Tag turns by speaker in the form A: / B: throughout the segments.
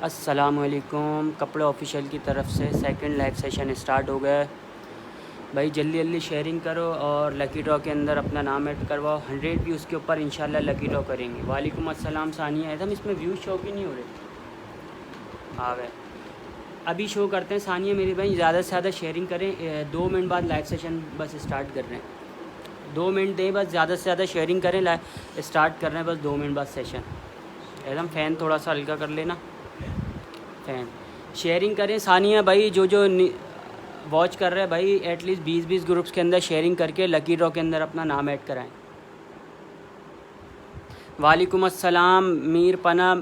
A: अस्सलामुअलैकुम। कपड़े ऑफिशियल की तरफ से सेकंड लाइव सेशन स्टार्ट हो गया है। भाई जल्दी जल्दी शेयरिंग करो और लकी ड्रॉ के अंदर अपना नाम ऐड करवाओ। 100 व्यूज़ के ऊपर इंशाल्लाह लकी ड्रॉ करेंगे। वालेकुम अस्सलाम सानिया। एकदम इसमें व्यूज़ शो भी नहीं हो रहे। आ गए, अभी शो करते हैं। सानिया मेरी भाई ज़्यादा से ज़्यादा शेयरिंग करें। 2 मिनट बाद लाइव सेशन बस स्टार्ट कर रहे हैं। 2 मिनट दें बस, ज़्यादा से ज़्यादा शेयरिंग करें। स्टार्ट कर रहे हैं बस 2 मिनट बाद सेशन। एकदम फ़ैन थोड़ा सा हल्का कर लेना। फैन शेयरिंग करें सानिया भाई। जो जो वॉच कर रहे हैं भाई, एटलीस्ट 20-20 ग्रुप्स के अंदर शेयरिंग करके लकी ड्रॉ के अंदर अपना नाम ऐड कराएं। वालेकुम अस्सलाम मीर पना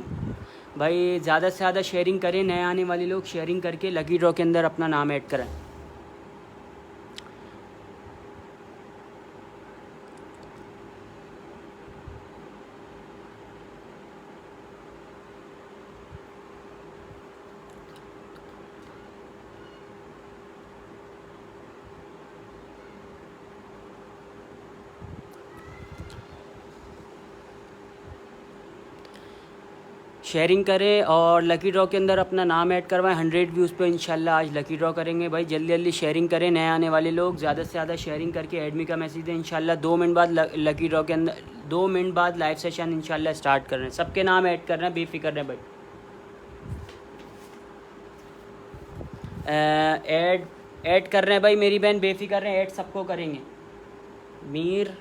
A: भाई। ज़्यादा से ज़्यादा शेयरिंग करें। नए आने वाले लोग शेयरिंग करके लकी ड्रॉ के अंदर अपना नाम ऐड कराएं। शेयरिंग करें और लकी ड्रॉ के अंदर अपना नाम ऐड करवाएं। 100 व्यूज़ पे इंशाल्लाह आज लकी ड्रॉ करेंगे। भाई जल्दी जल्दी शेयरिंग करें। नए आने वाले लोग ज़्यादा से ज़्यादा शेयरिंग करके एडमी का मैसेज दें। इंशाल्लाह 2 मिनट बाद लकी ड्रॉ के अंदर 2 मिनट बाद लाइव सेशन इंशाल्लाह स्टार्ट कर रहे हैं। सबके नाम ऐड कर रहे हैं, बेफिक्र रहें भाई। ऐड कर रहे हैं भाई मेरी बहन, बेफिक्र रहें। ऐड सबको करेंगे। मीर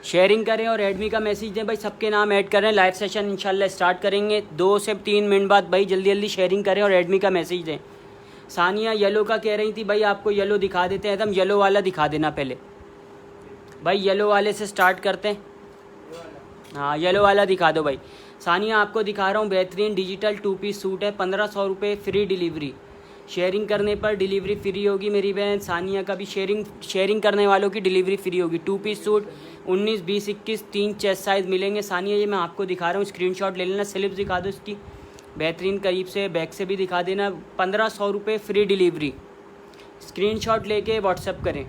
A: शेयरिंग करें और एडमी का मैसेज दें भाई। सबके नाम ऐड करें। लाइव सेशन इंशाल्लाह स्टार्ट करेंगे 2 से 3 मिनट बाद। भाई जल्दी जल्दी शेयरिंग करें और एडमी का मैसेज दें। सानिया येलो का कह रही थी भाई, आपको येलो दिखा देते हैं। एकदम येलो वाला दिखा देना पहले भाई। येलो वाले से स्टार्ट करते हैं। हाँ येलो वाला दिखा दो भाई। सानिया आपको दिखा रहा हूँ, बेहतरीन डिजिटल 2 पीस सूट है। 1500 रुपये फ्री डिलीवरी। शेयरिंग करने पर डिलीवरी फ्री होगी मेरी बहन। सानिया का भी शेयरिंग करने वालों की डिलीवरी फ्री होगी। 2 पीस सूट 19, 20, 21 3 चेस्ट साइज़ मिलेंगे। सानिया ये मैं आपको दिखा रहा हूँ, स्क्रीनशॉट ले लेना। स्लिप दिखा दो इसकी बेहतरीन, करीब से बैक से भी दिखा देना। 1500 रुपये फ्री डिलीवरी। स्क्रीनशॉट लेके व्हाट्सअप करें।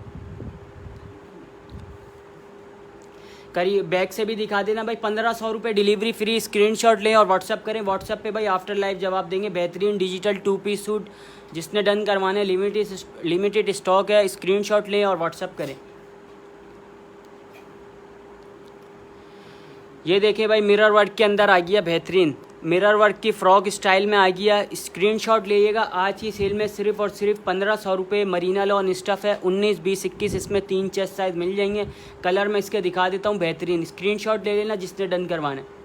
A: करीब बैक से भी दिखा देना भाई। 1500 रुपये डिलीवरी फ्री। स्क्रीनशॉट लें और व्हाट्सअप करें। व्हाट्सअप पे भाई आफ्टर लाइव जवाब देंगे। बेहतरीन डिजिटल 2 पीस सूट जिसने डन करवाने, लिमिटेड स्टॉक है। स्क्रीनशॉट लें और व्हाट्सअप करें। ये देखें भाई, मिरर वर्क के अंदर आ गया बेहतरीन। मिरर वर्क की फ़्रॉक स्टाइल में आ गया। स्क्रीनशॉट लीजिएगा। आज की सेल में सिर्फ और सिर्फ 1500 रुपये। मरीना लॉन स्टफ़ है। 19, 20, 21 इसमें 3 चेस्ट साइज़ मिल जाएंगे। कलर मैं इसके दिखा देता हूँ बेहतरीन। स्क्रीनशॉट ले लेना जिसने डन करवाना है।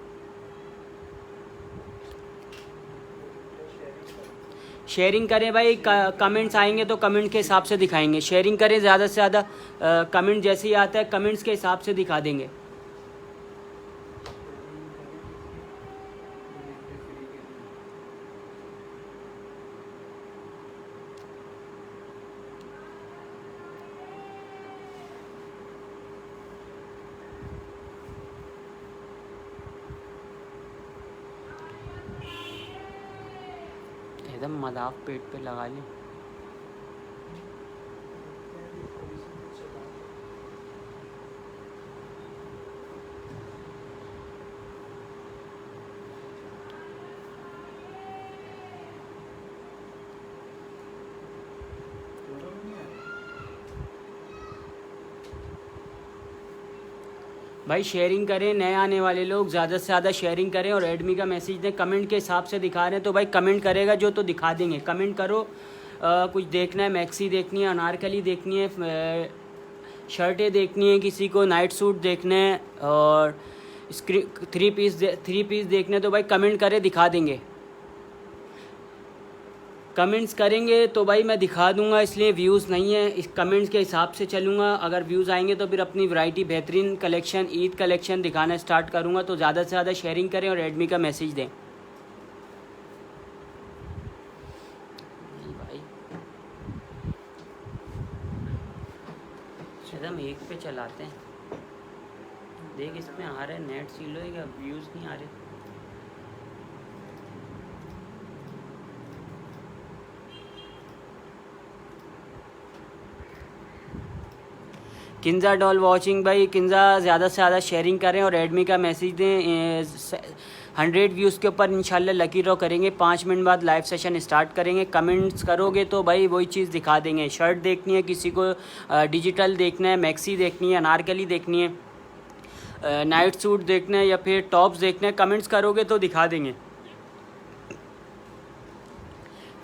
A: शेयरिंग करें भाई। कमेंट्स आएंगे तो कमेंट के हिसाब से दिखाएंगे। शेयरिंग करें ज़्यादा से ज़्यादा। कमेंट जैसे ही आता है कमेंट्स के हिसाब से दिखा देंगे। एकदम मजाक पेट पे लगा लें। भाई शेयरिंग करें। नए आने वाले लोग ज़्यादा से ज़्यादा शेयरिंग करें और एडमी का मैसेज दें। कमेंट के हिसाब से दिखा रहे हैं तो भाई कमेंट करेगा जो तो दिखा देंगे। कमेंट करो। कुछ देखना है, मैक्सी देखनी है, अनारकली देखनी है, शर्टें देखनी है, किसी को नाइट सूट देखने हैं और थ्री पीस देखने हैं तो भाई कमेंट करें, दिखा देंगे। कमेंट्स करेंगे तो भाई मैं दिखा दूंगा, इसलिए व्यूज़ नहीं है। इस कमेंट्स के हिसाब से चलूँगा। अगर व्यूज़ आएंगे तो फिर अपनी वैरायटी बेहतरीन कलेक्शन, ईद कलेक्शन दिखाना स्टार्ट करूँगा। तो ज़्यादा से ज़्यादा शेयरिंग करें और एडमी का मैसेज दें। भाई एकदम एक पे चलाते हैं। देख इसमें आ रहा है नेट सील होएगा, व्यूज़ नहीं आ रहे। किंजा डॉल वॉचिंग भाई, किंजा ज़्यादा से ज़्यादा शेयरिंग करें और एडमी का मैसेज दें। 100 व्यूज़ के ऊपर इंशाल्लाह लकी ड्रॉ करेंगे। 5 मिनट बाद लाइव सेशन स्टार्ट करेंगे। कमेंट्स करोगे तो भाई वही चीज़ दिखा देंगे। शर्ट देखनी है किसी को, डिजिटल देखना है, मैक्सी देखनी है, अनारकली देखनी है, नाइट सूट देखना है या फिर टॉप्स देखना है, कमेंट्स करोगे तो दिखा देंगे।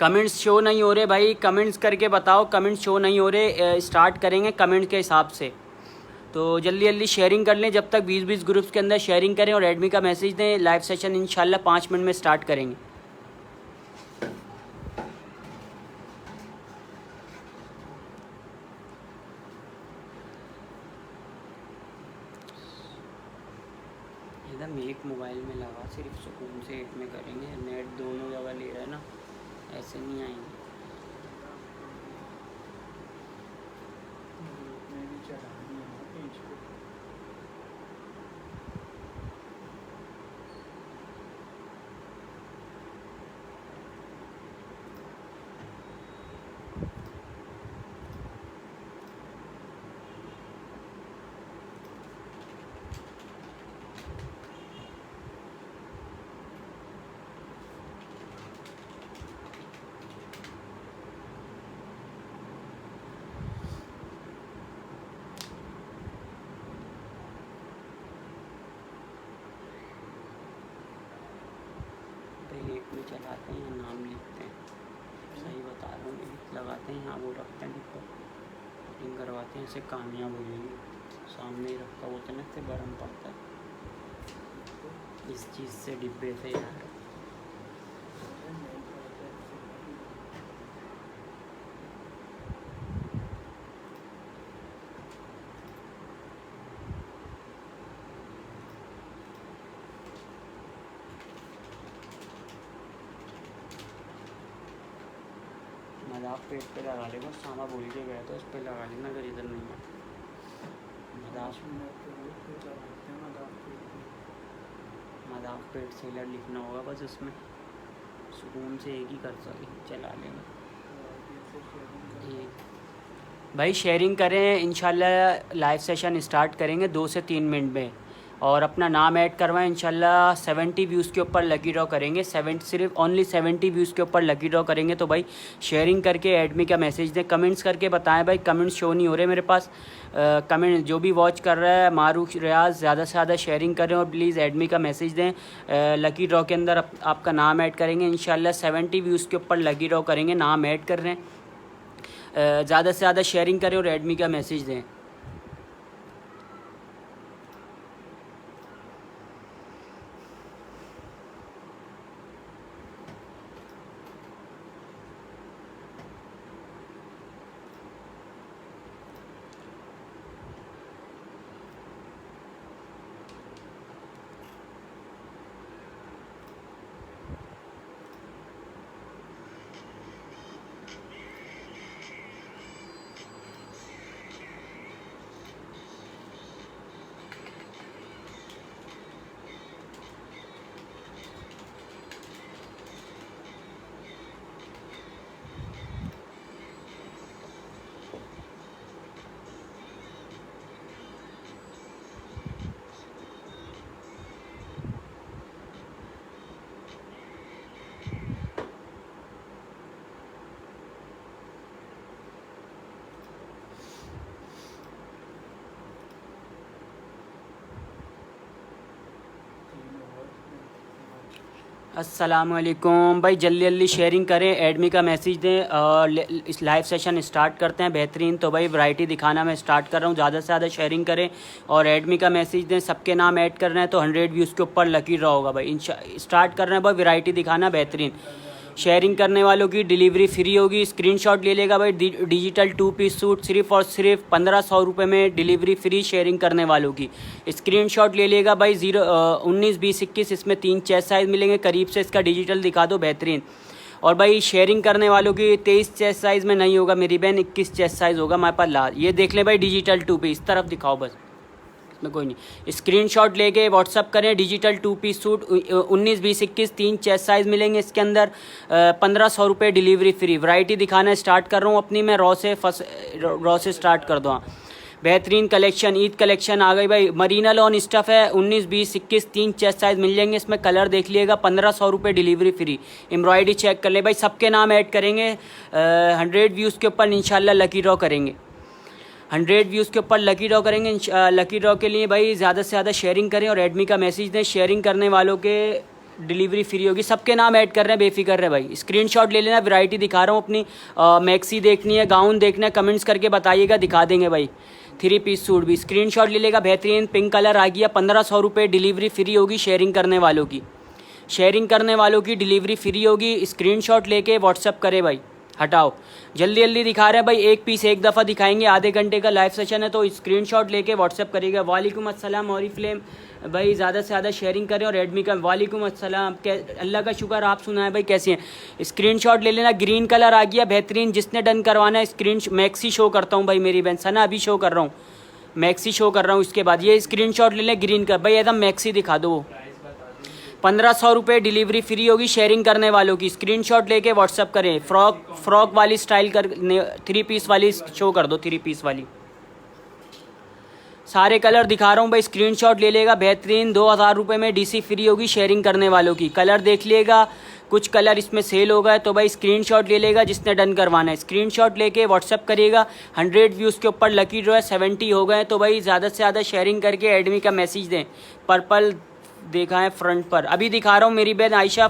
A: कमेंट्स शो नहीं हो रहे भाई, कमेंट्स करके बताओ। कमेंट्स शो नहीं हो रहे, स्टार्ट करेंगे कमेंट के हिसाब से। तो जल्दी जल्दी शेयरिंग कर लें। जब तक 20-20 ग्रुप्स के अंदर शेयरिंग करें और एडमी का मैसेज दें। लाइव सेशन इंशाल्लाह 5 मिनट में स्टार्ट करेंगे। एकदम एक मोबाइल में लगा, सिर्फ सुकून से एक में करेंगे। नेट दोनों जगह ले रहा है ना, ऐसे नहीं आएंगे। एक में चलाते हैं या नाम लिखते हैं, सही बता रहा हूँ। एक लगाते हैं यहाँ, वो रखते हैं फिटिंग करवाते हैं, इससे कामयाब हो जाएंगे। सामने ही रखा होता है ना, फिर गर्म पड़ता है इस चीज़ से, डिब्बे से यार। मजाक पेट पे लगा लेगा, सामा भूल के गया तो उस पर लगा लेना अगर इधर नहीं है। मजाक पेट सेलर लिखना होगा बस उसमें, सुकून से एक ही कर सके चला लेंगे। भाई शेयरिंग करें, इंशाल्लाह लाइव सेशन स्टार्ट करेंगे 2 से 3 मिनट में। और अपना नाम ऐड करवाएं। इंशाल्लाह 70 व्यूज़ के ऊपर लकी ड्रॉ करेंगे। सिर्फ ओनली 70 व्यूज़ के ऊपर लकी ड्रॉ करेंगे। तो भाई शेयरिंग करके एडमी का मैसेज दें, कमेंट्स करके बताएं। भाई कमेंट्स शो नहीं हो रहे मेरे पास। कमेंट जो भी वॉच कर रहा है, मारूफ रियाज, ज़्यादा से ज़्यादा शेयरिंग करें और प्लीज़ एडमी का मैसेज दें। लकी ड्रॉ के अंदर आपका नाम ऐड करेंगे। इंशाल्लाह 70 व्यूज़ के ऊपर लकी ड्रॉ करेंगे, नाम ऐड कर रहे हैं। ज़्यादा से ज़्यादा शेयरिंग करें और एडमी का मैसेज दें। अस्सलामुअलैकुम भाई, जल्दी जल्दी शेयरिंग करें, एडमी का मैसेज दें और इस लाइव सेशन स्टार्ट करते हैं। बेहतरीन। तो भाई वैरायटी दिखाना मैं स्टार्ट कर रहा हूँ। ज़्यादा से ज़्यादा शेयरिंग करें और एडमी का मैसेज दें। सबके नाम ऐड करना है तो 100 व्यूज़ के ऊपर लकी ड्रॉ होगा भाई। स्टार्ट कर रहे हैं भाई, वैरायटी दिखाना बेहतरीन। शेयरिंग करने वालों की डिलीवरी फ्री होगी। स्क्रीनशॉट ले लेगा भाई। डिजिटल 2 पीस सूट सिर्फ और सिर्फ 1500 रुपये में डिलीवरी फ्री शेयरिंग करने वालों की। स्क्रीनशॉट ले लेगा भाई। 19, 20, 21 इसमें 3 चेस्ट साइज़ मिलेंगे। करीब से इसका डिजिटल दिखा दो, बेहतरीन। और भाई शेयरिंग करने वालों की 23 चेस्ट साइज़ में नहीं होगा मेरी बहन, 21 चेस्ट साइज़ होगा हमारे पास। लाल ये देख ले भाई, डिजिटल 2 पीस। इस तरफ दिखाओ बस, इसमें कोई नहीं। स्क्रीनशॉट लेके व्हाट्सअप करें। Digital 2 piece suit 19, 20, 21 3 chest size मिलेंगे इसके अंदर। 1500 रुपये डिलीवरी फ्री। वैरायटी दिखाना स्टार्ट कर रहा हूँ अपनी मैं, रॉ से स्टार्ट कर दूँ। बेहतरीन कलेक्शन, ईद कलेक्शन आ गई भाई। मरीना लॉन स्टफ़ है, 19, 20, 21 3 चेस्ट साइज़ मिल जाएंगे इसमें। कलर देख लिएगा। 1500 रुपये डिलीवरी फ्री। एम्ब्रॉयडरी चेक कर ले भाई, सबके नाम ऐड करेंगे। 100 व्यूज़ के ऊपर इंशाल्लाह लकी ड्रॉ करेंगे। 100 व्यूज़ के ऊपर लकी ड्रॉ करेंगे। लकी ड्रॉ के लिए भाई ज़्यादा से ज़्यादा शेयरिंग करें और एडमी का मैसेज दें। शेयरिंग करने वालों के डिलीवरी फ्री होगी। सबके नाम ऐड कर रहे हैं, बेफिक्र है भाई। स्क्रीनशॉट ले लेना। वैरायटी दिखा रहा हूँ अपनी। मैक्सी देखनी है, गाउन देखना है, कमेंट्स करके बताइएगा, दिखा देंगे भाई। 3 पीस सूट भी स्क्रीनशॉट ले लेगा। बेहतरीन पिंक कलर आ गया। 1500 रुपये डिलीवरी फ्री होगी शेयरिंग करने वालों की। शेयरिंग करने वालों की डिलीवरी फ्री होगी। स्क्रीनशॉट लेके व्हाट्सअप करे भाई। हटाओ, जल्दी जल्दी दिखा रहे हैं भाई। एक पीस एक दफ़ा दिखाएंगे। आधे घंटे का लाइव सेशन है, तो स्क्रीनशॉट लेके व्हाट्सअप करिएगा। वालेकुम अस्सलाम ऑरिफ्लेम भाई, ज़्यादा से ज़्यादा शेयरिंग करें और एडमी का। वालेकुम अस्सलाम, अल्लाह का शुक्र, आप सुनाए भाई कैसे हैं। स्क्रीनशॉट ले लेना। ग्रीन कलर आ गया बेहतरीन। जिसने डन करवाना है स्क्रीन मैक्सी शो करता हूँ भाई मेरी बहन सना, अभी शो कर रहा हूँ, मैक्सी शो कर रहा हूँ। इसके बाद ये स्क्रीनशॉट ले लें ग्रीन का भाई, एकदम मैक्सी दिखा दो। 1500 रुपये डिलीवरी फ्री होगी शेयरिंग करने वालों की। स्क्रीनशॉट लेके व्हाट्सअप करें। फ्रॉक वाली स्टाइल कर 3 पीस वाली शो कर दो। 3 पीस वाली सारे कलर दिखा रहा हूँ भाई। स्क्रीनशॉट ले लेगा। बेहतरीन 2000 रुपये में डीसी फ्री होगी शेयरिंग करने वालों की। कलर देख लेगा, कुछ कलर इसमें सेल हो गए तो भाई स्क्रीनशॉट ले लेगा जिसने डन करवाना है। स्क्रीनशॉट लेके व्हाट्सअप करिएगा। 100 व्यूज़ के ऊपर लकी ड्रॉ है। 70 हो गए तो भाई ज़्यादा से ज़्यादा शेयरिंग करके एडमी का मैसेज दें। पर्पल देखा है फ्रंट पर, अभी दिखा रहा हूँ मेरी बहन आयशा।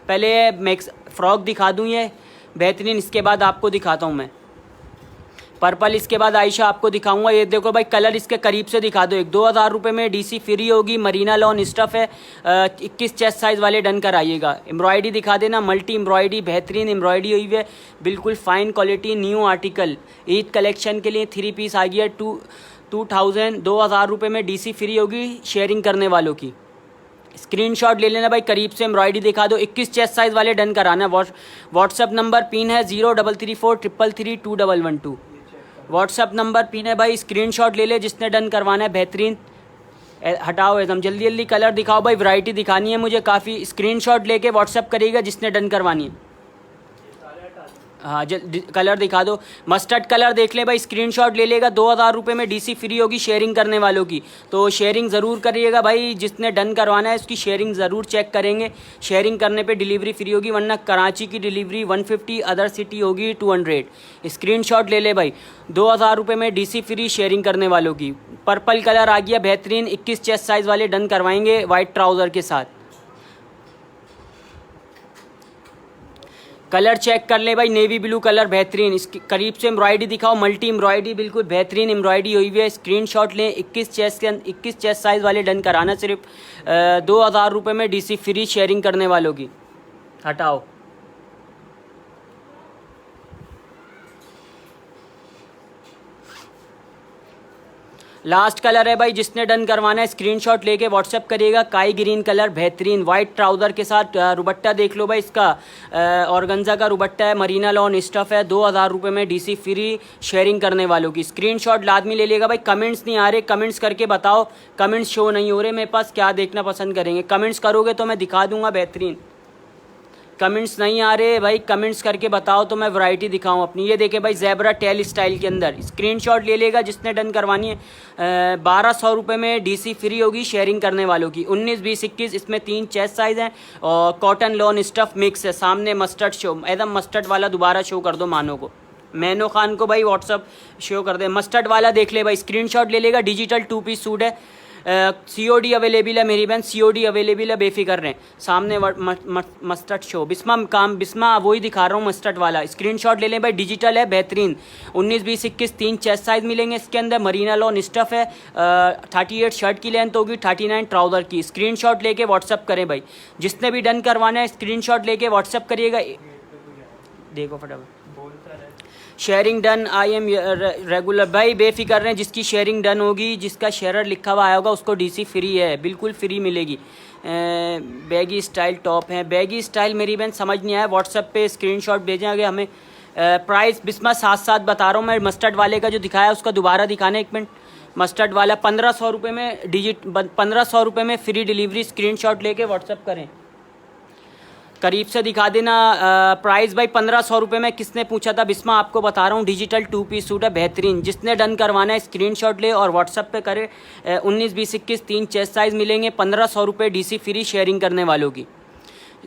A: पहले मैक्स फ्रॉक दिखा दूँ ये बेहतरीन, इसके बाद आपको दिखाता हूँ मैं पर्पल। इसके बाद आयशा आपको दिखाऊंगा। ये देखो भाई, कलर इसके करीब से दिखा दो। 2000 रुपये में डीसी फ्री होगी। मरीना लॉन स्टफ़ है। 21 चेस्ट साइज़ वाले डन कराइएगा। एम्ब्रॉयडरी दिखा देना, मल्टी एम्ब्रॉयडरी, बेहतरीन एम्ब्रॉयडरी हुई है, बिल्कुल fine quality, new article. Eid collection के लिए 3 पीस आ गया। 2000 रुपये में डीसी फ्री होगी शेयरिंग करने वालों की। स्क्रीनशॉट ले लेना भाई, करीब से एम्ब्रॉयडरी दिखा दो। 21 चेस्ट साइज़ वाले डन कराना। व्हाट्सअप नंबर पिन है 0334333212। व्हाट्सअप नंबर पिन है भाई, स्क्रीनशॉट ले ले जिसने डन करवाना है। बेहतरीन हटाओ एकदम, जल्दी जल्दी कलर दिखाओ भाई, वैरायटी दिखानी है मुझे काफ़ी। स्क्रीनशॉट लेके व्हाट्सअप करिएगा जिसने डन करवानी है। हाँ कलर दिखा दो। मस्टर्ड कलर देख ले भाई, स्क्रीनशॉट ले लेगा। 2000 रुपये में डीसी फ्री होगी शेयरिंग करने वालों की। तो शेयरिंग ज़रूर करिएगा भाई, जिसने डन करवाना है उसकी शेयरिंग ज़रूर चेक करेंगे। शेयरिंग करने पे डिलीवरी फ्री होगी, वरना कराची की डिलीवरी 150, अदर सिटी होगी 200। स्क्रीनशॉट ले ले भाई। 2000 रुपये में डीसी फ्री शेयरिंग करने वालों की। पर्पल कलर आ गया बेहतरीन। 21 चेस्ट साइज़ वाले डन करवाएंगे वाइट ट्राउज़र के साथ। कलर चेक कर ले भाई, नेवी ब्लू कलर बेहतरीन। इसकी करीब से एम्ब्रॉयडरी दिखाओ, मल्टी एम्ब्रॉयडरी, बिल्कुल बेहतरीन एम्ब्रॉयडरी हुई हुई है। स्क्रीनशॉट लें। 21 चेस्ट साइज़ वाले डन कराना। सिर्फ 2000 रुपये में डीसी फ्री शेयरिंग करने वालों की। हटाओ, लास्ट कलर है भाई, जिसने डन करवाना है स्क्रीनशॉट लेके व्हाट्सएप करिएगा। काई ग्रीन कलर बेहतरीन, वाइट ट्राउज़र के साथ। रुबट्टा देख लो भाई इसका, ऑर्गेन्जा का रुबट्टा है, मरीना लॉन स्टफ़ है। 2000 रुपये में डीसी फ्री शेयरिंग करने वालों की। स्क्रीनशॉट लाजमी ले लेगा भाई। कमेंट्स नहीं आ रहे, कमेंट्स करके बताओ। कमेंट्स शो नहीं हो रहे मेरे पास, क्या देखना पसंद करेंगे? कमेंट्स करोगे तो मैं दिखा दूंगा बेहतरीन। कमेंट्स नहीं आ रहे भाई, कमेंट्स करके बताओ तो मैं वैरायटी दिखाऊं अपनी। ये देखें भाई, ज़ेब्रा टेल स्टाइल के अंदर। स्क्रीनशॉट ले लेगा जिसने डन करवानी है। 1200 रुपये में डीसी फ्री होगी शेयरिंग करने वालों की। 19, 20, 21 इसमें 3 चेस्ट साइज़ हैं और कॉटन लॉन स्टफ़ मिक्स है। सामने मस्टर्ड शो, एकदम मस्टर्ड वाला दोबारा शो कर दो मानो को, मैनो खान को भाई व्हाट्सअप शो कर दे। मस्टर्ड वाला देख ले भाई, स्क्रीनशॉट ले लेगा। डिजिटल 2 पीस सूट है। COD अवेलेबल है मेरी बहन, COD अवेलेबल है, बेफिक्र रहें। सामने मस्टर्ड शो, बिस्मा वही दिखा रहा हूँ मस्टर्ड वाला। स्क्रीनशॉट ले लें भाई, डिजिटल है बेहतरीन। 19, 20, 21 3 चेस्ट साइज़ मिलेंगे इसके अंदर। मरीना लॉन स्टफ़ है। 38 शर्ट की लेंथ होगी, 39 ट्राउज़र की। स्क्रीनशॉट लेके व्हाट्सअप करें भाई, जिसने भी डन करवाना है स्क्रीनशॉट लेके व्हाट्सअप करिएगा। देखो फटाफट, sharing done, I am regular भाई, बेफिक्र रहें। जिसकी शेयरिंग डन होगी, जिसका शेयरर लिखा हुआ आया होगा उसको डीसी फ्री है, बिल्कुल फ्री मिलेगी। बैगी स्टाइल टॉप है, बैगी स्टाइल मेरी बहन समझ नहीं आया, व्हाट्सएप पे स्क्रीनशॉट भेजेंगे प्राइस बिस्मा साथ साथ बता रहा हूँ मैं। मस्टर्ड वाले का जो दिखाया उसका दोबारा दिखाना, 1 मिनट। मस्टर्ड वाला 1500 रुपये में 1500 रुपये में फ्री डिलीवरी। स्क्रीनशॉट लेके व्हाट्सअप करें। करीब से दिखा देना। प्राइस भाई 1500 रुपये में। किसने पूछा था? बिस्मा आपको बता रहा हूँ, डिजिटल 2 पीस सूट है बेहतरीन। जिसने डन करवाना है स्क्रीनशॉट ले और व्हाट्सअप पे करे। 19, 20, 21 3 चेस्ट साइज़ मिलेंगे। 1500 रुपये DC फ्री शेयरिंग करने वालों की।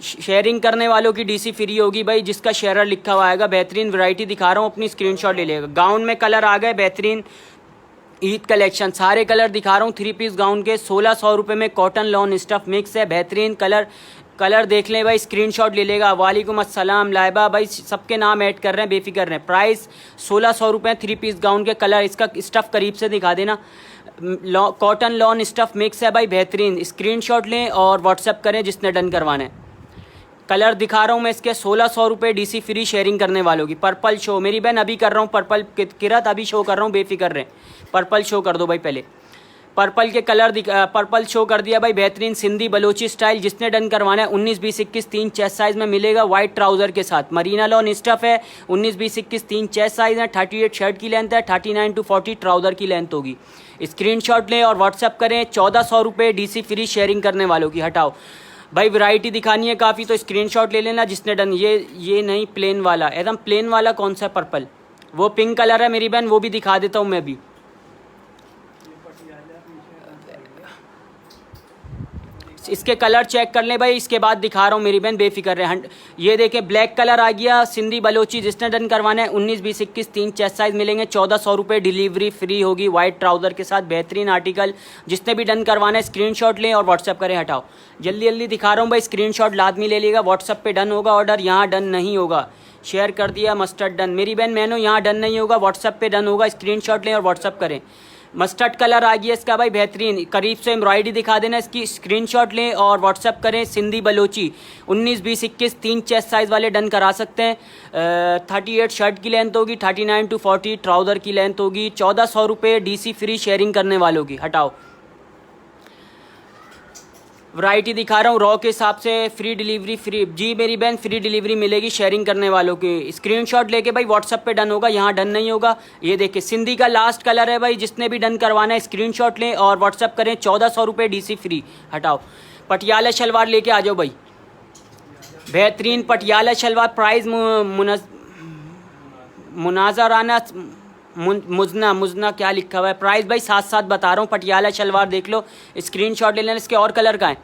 A: शेयरिंग करने वालों की DC फ्री होगी भाई। जिसका शेयर लिखा हुआ आएगा। बेहतरीन वैरायटी दिखा रहा हूँ, अपनी स्क्रीनशॉट ले लेगा। गाउन में कलर आ गए बेहतरीन, ईद कलेक्शन सारे कलर दिखा रहा हूँ। 3 पीस गाउन के 1600 रुपये में कॉटन लॉन स्टफ मिक्स है बेहतरीन। कलर देख लें भाई, स्क्रीनशॉट ले लेगा। वालेकुम अस्सलाम लाइबा भाई, सबके नाम ऐड कर रहे हैं, बेफिक्र रहें। प्राइस 1600 रुपये 3 पीस गाउन के। कलर इसका स्टफ़ करीब से दिखा देना। कॉटन लॉन स्टफ मिक्स है भाई बेहतरीन। स्क्रीनशॉट लें और व्हाट्सएप करें जिसने डन करवाना है। कलर दिखा रहा हूँ मैं इसके 1600 रुपये DC फ्री शेयरिंग करने वालों की। पर्पल शो मेरी बहन अभी कर रहा हूँ। पर्पल किरत अभी शो कर रहा हूँ, बेफिक्र रहें। पर्पल शो कर दो भाई पहले। पर्पल के कलर पर्पल शो कर दिया भाई बेहतरीन। सिंधी बलोची स्टाइल। जिसने डन करवाना है 19, 20, 21 3 चेस्ट साइज़ में मिलेगा। वाइट ट्राउज़र के साथ मरीना लॉन स्टफ है। 19, 20, 21 3 चेस्ट साइज़ है। 38 शर्ट की लेंथ है। 39 to 40 ट्राउज़र की लेंथ होगी। स्क्रीनशॉट लें और व्हाट्सएप करें। 1400 रुपये DC फ्री शेयरिंग करने वालों की। हटाओ भाई, वैरायटी दिखानी है काफ़ी, तो स्क्रीनशॉट ले लेना जिसने डन। ये नहीं प्लेन वाला, एकदम प्लेन वाला कौन सा पर्पल? वो पिंक कलर है मेरी बहन, वो भी दिखा देता हूँ मैं भी। इसके कलर चेक कर लें भाई, इसके बाद दिखा रहा हूँ मेरी बहन, बेफिक्र रहे। ये देखें ब्लैक कलर आ गया। सिंधी बलोची जिसने डन करवाना है 19, 20, 21 3 चेस्ट साइज़ मिलेंगे। 1400 रुपये डिलीवरी फ्री होगी। वाइट ट्राउज़र के साथ बेहतरीन आर्टिकल। जिसने भी डन करवाना है स्क्रीनशॉट लें और व्हाट्सअप करें। हटाओ जल्दी जल्दी दिखा रहा हूँ भाई, स्क्रीनशॉट लाजमी ले लेगा। व्हाट्सअप पे डन होगा ऑर्डर, यहाँ डन नहीं होगा। शेयर कर दिया मस्टर्ड डन मेरी बहन। मैंने यहाँ डन नहीं होगा, व्हाट्सअप पे डन होगा। स्क्रीनशॉट लें और व्हाट्सअप करें। मस्टर्ड कलर आ गया इसका भाई बेहतरीन। करीब से एम्ब्रॉयडरी दिखा देना इसकी। स्क्रीनशॉट लें और व्हाट्सअप करें। सिंधी बलोची 19, 20, 21 3 चेस्ट साइज़ वाले डन करा सकते हैं। 38 शर्ट की लेंथ होगी। 39 to 40 ट्राउज़र की लेंथ होगी। 1400 रुपये DC फ्री शेयरिंग करने वालों की। हटाओ वैरायटी दिखा रहा हूँ। रॉ के हिसाब से फ्री डिलीवरी फ्री जी मेरी बहन, फ्री डिलीवरी मिलेगी शेयरिंग करने वालों की। स्क्रीनशॉट लेके भाई व्हाट्सअप पे डन होगा, यहाँ डन नहीं होगा। ये देखिए सिंधी का लास्ट कलर है भाई। जिसने भी डन करवाना है स्क्रीनशॉट लें और व्हाट्सअप करें। 1400 रुपये DC फ्री। हटाओ पटियाला शलवार लेके आ जाओ भाई, बेहतरीन पटियाला शलवार। प्राइस मुनाजराना मुजना क्या लिखा हुआ है? प्राइस भाई 7 बता रहा हूँ। पटियाला शलवार देख लो, स्क्रीनशॉट ले लेना। इसके और कलर का है?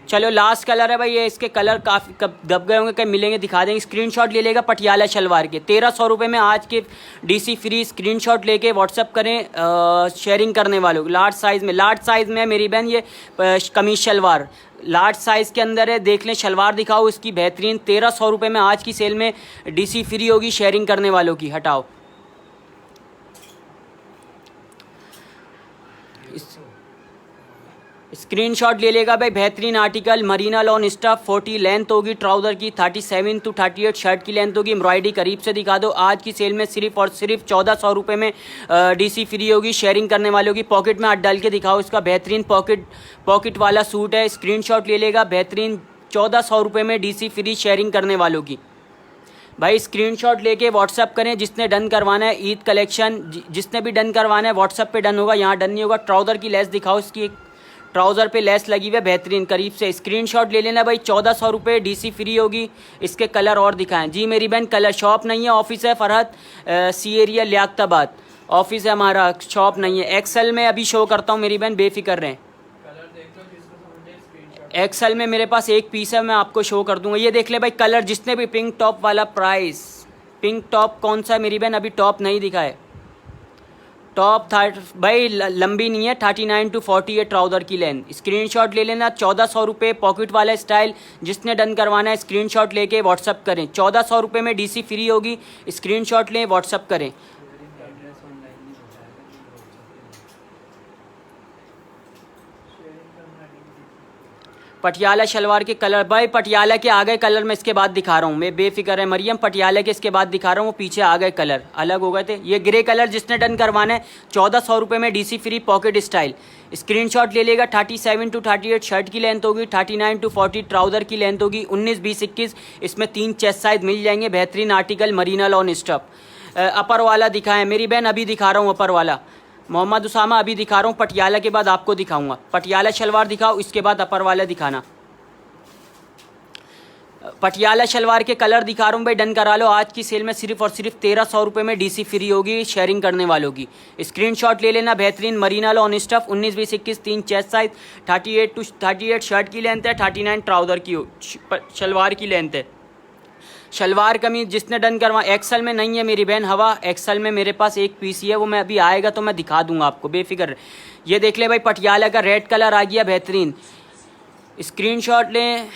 A: चलो लास्ट कलर है भाई ये। इसके कलर काफ़ी दब गए होंगे, कहीं मिलेंगे दिखा देंगे। स्क्रीनशॉट ले लेगा पटियाला शलवार के। 1300 रुपये में आज के DC फ्री। स्क्रीनशॉट लेके व्हाट्सअप करें शेयरिंग करने वालों। लार्ज साइज़ में मेरी बहन ये कमीज शलवार लार्ज साइज़ के अंदर है। देख लें शलवार दिखाओ इसकी बेहतरीन। 1300 रुपये में आज की सेल में DC फ्री होगी शेयरिंग करने वालों की। हटाओ स्क्रीनशॉट ले लेगा भाई, बेहतरीन article. Marina lawn stuff 40 length होगी ट्राउज़र की। 37 to 38 शर्ट की लेंथ होगी। एम्ब्रॉयडरी करीब से दिखा दो। आज की सेल में सिर्फ और सिर्फ 1400 रुपये में DC फ्री होगी शेयरिंग करने वालों की। पॉकेट में हाथ डाल के दिखाओ इसका। बेहतरीन पॉकेट वाला सूट है। स्क्रीनशॉट ले लेगा बेहतरीन। 1400 रुपये में DC फ्री शेयरिंग करने वालों की। भाई स्क्रीनशॉट लेके व्हाट्सअप करें जिसने डन करवाना है। ईद कलेक्शन जिसने भी डन करवाना है व्हाट्सअप पे डन होगा, यहाँ डन नहीं होगा। ट्राउज़र की लेस दिखाओ इसकी। ट्राउज़र पे लेस लगी हुई है बेहतरीन। करीब से स्क्रीनशॉट ले लेना भाई। 1400 रुपये DC फ्री होगी। इसके कलर और दिखाएं जी मेरी बहन। कलर शॉप नहीं है, ऑफिस है। Farhat C area Liaquatabad office है हमारा, शॉप नहीं है। एक्सेल में अभी शो करता हूँ मेरी बहन, बेफिक्र रहें। एक्सेल में मेरे पास एक पीस है, मैं आपको शो कर दूंगा। ये देख ले भाई कलर। जिसने भी पिंक टॉप वाला प्राइस, पिंक टॉप कौन सा मेरी बहन? अभी टॉप नहीं दिखा है। टॉप भाई लंबी नहीं है। 39 to 40 है ट्राउज़र की लेंथ। स्क्रीनशॉट ले लेना। 1400 रुपये पॉकेट वाला स्टाइल। जिसने डन करवाना है स्क्रीनशॉट लेके व्हाट्सअप करें। 1400 रुपये में DC फ्री होगी। स्क्रीनशॉट लें, व्हाट्सअप करें। पटियाला शलवार के कलर भाई, पटियाला के आ गए कलर मैं इसके बाद दिखा रहा हूँ। मैं बेफिक्र है मरियम, पटियाला के इसके बाद दिखा रहा हूँ। वो पीछे आ गए कलर, अलग हो गए थे। ये ग्रे कलर जिसने डन करवाना है 1400 रुपये में DC free pocket style. Screenshot ले लेगा। 37 to 38 शर्ट की लेंथ होगी। 39 to 40 ट्राउज़र की लेंथ होगी। 19, 20, 21 इसमें 3 चेस्ट साइज़ मिल जाएंगे। बेहतरीन आर्टिकल मरीना लॉन स्टफ। अपर वाला दिखाएं मेरी बहन, अभी दिखा रहा हूँ अपर वाला। मोहम्मद उसामा अभी दिखा रहा हूँ, पटियाला के बाद आपको दिखाऊंगा। पटियाला शलवार दिखाओ, इसके बाद अपर वाला दिखाना। पटियाला शलवार के कलर दिखा रहा हूँ भाई, डन करा लो। आज की सेल में सिर्फ और सिर्फ 1300 रुपये में डीसी फ्री होगी शेयरिंग करने वालों की। स्क्रीनशॉट ले लेना। बेहतरीन Marina lawn stuff 19, 20, 21, 3 chest size, 38 to 38 shirt की लेंथ है, 39 ट्राउज़र की शलवार की लेंथ है। शलवार कमीज जिसने डन करवा, एक्सल में नहीं है मेरी बहन हवा, एक्सल में मेरे पास एक पीस ही है, वो मैं अभी आएगा तो मैं दिखा दूंगा आपको, बेफिक्र। ये देख ले भाई, पटियाला का रेड कलर आ गया बेहतरीन, स्क्रीनशॉट लें।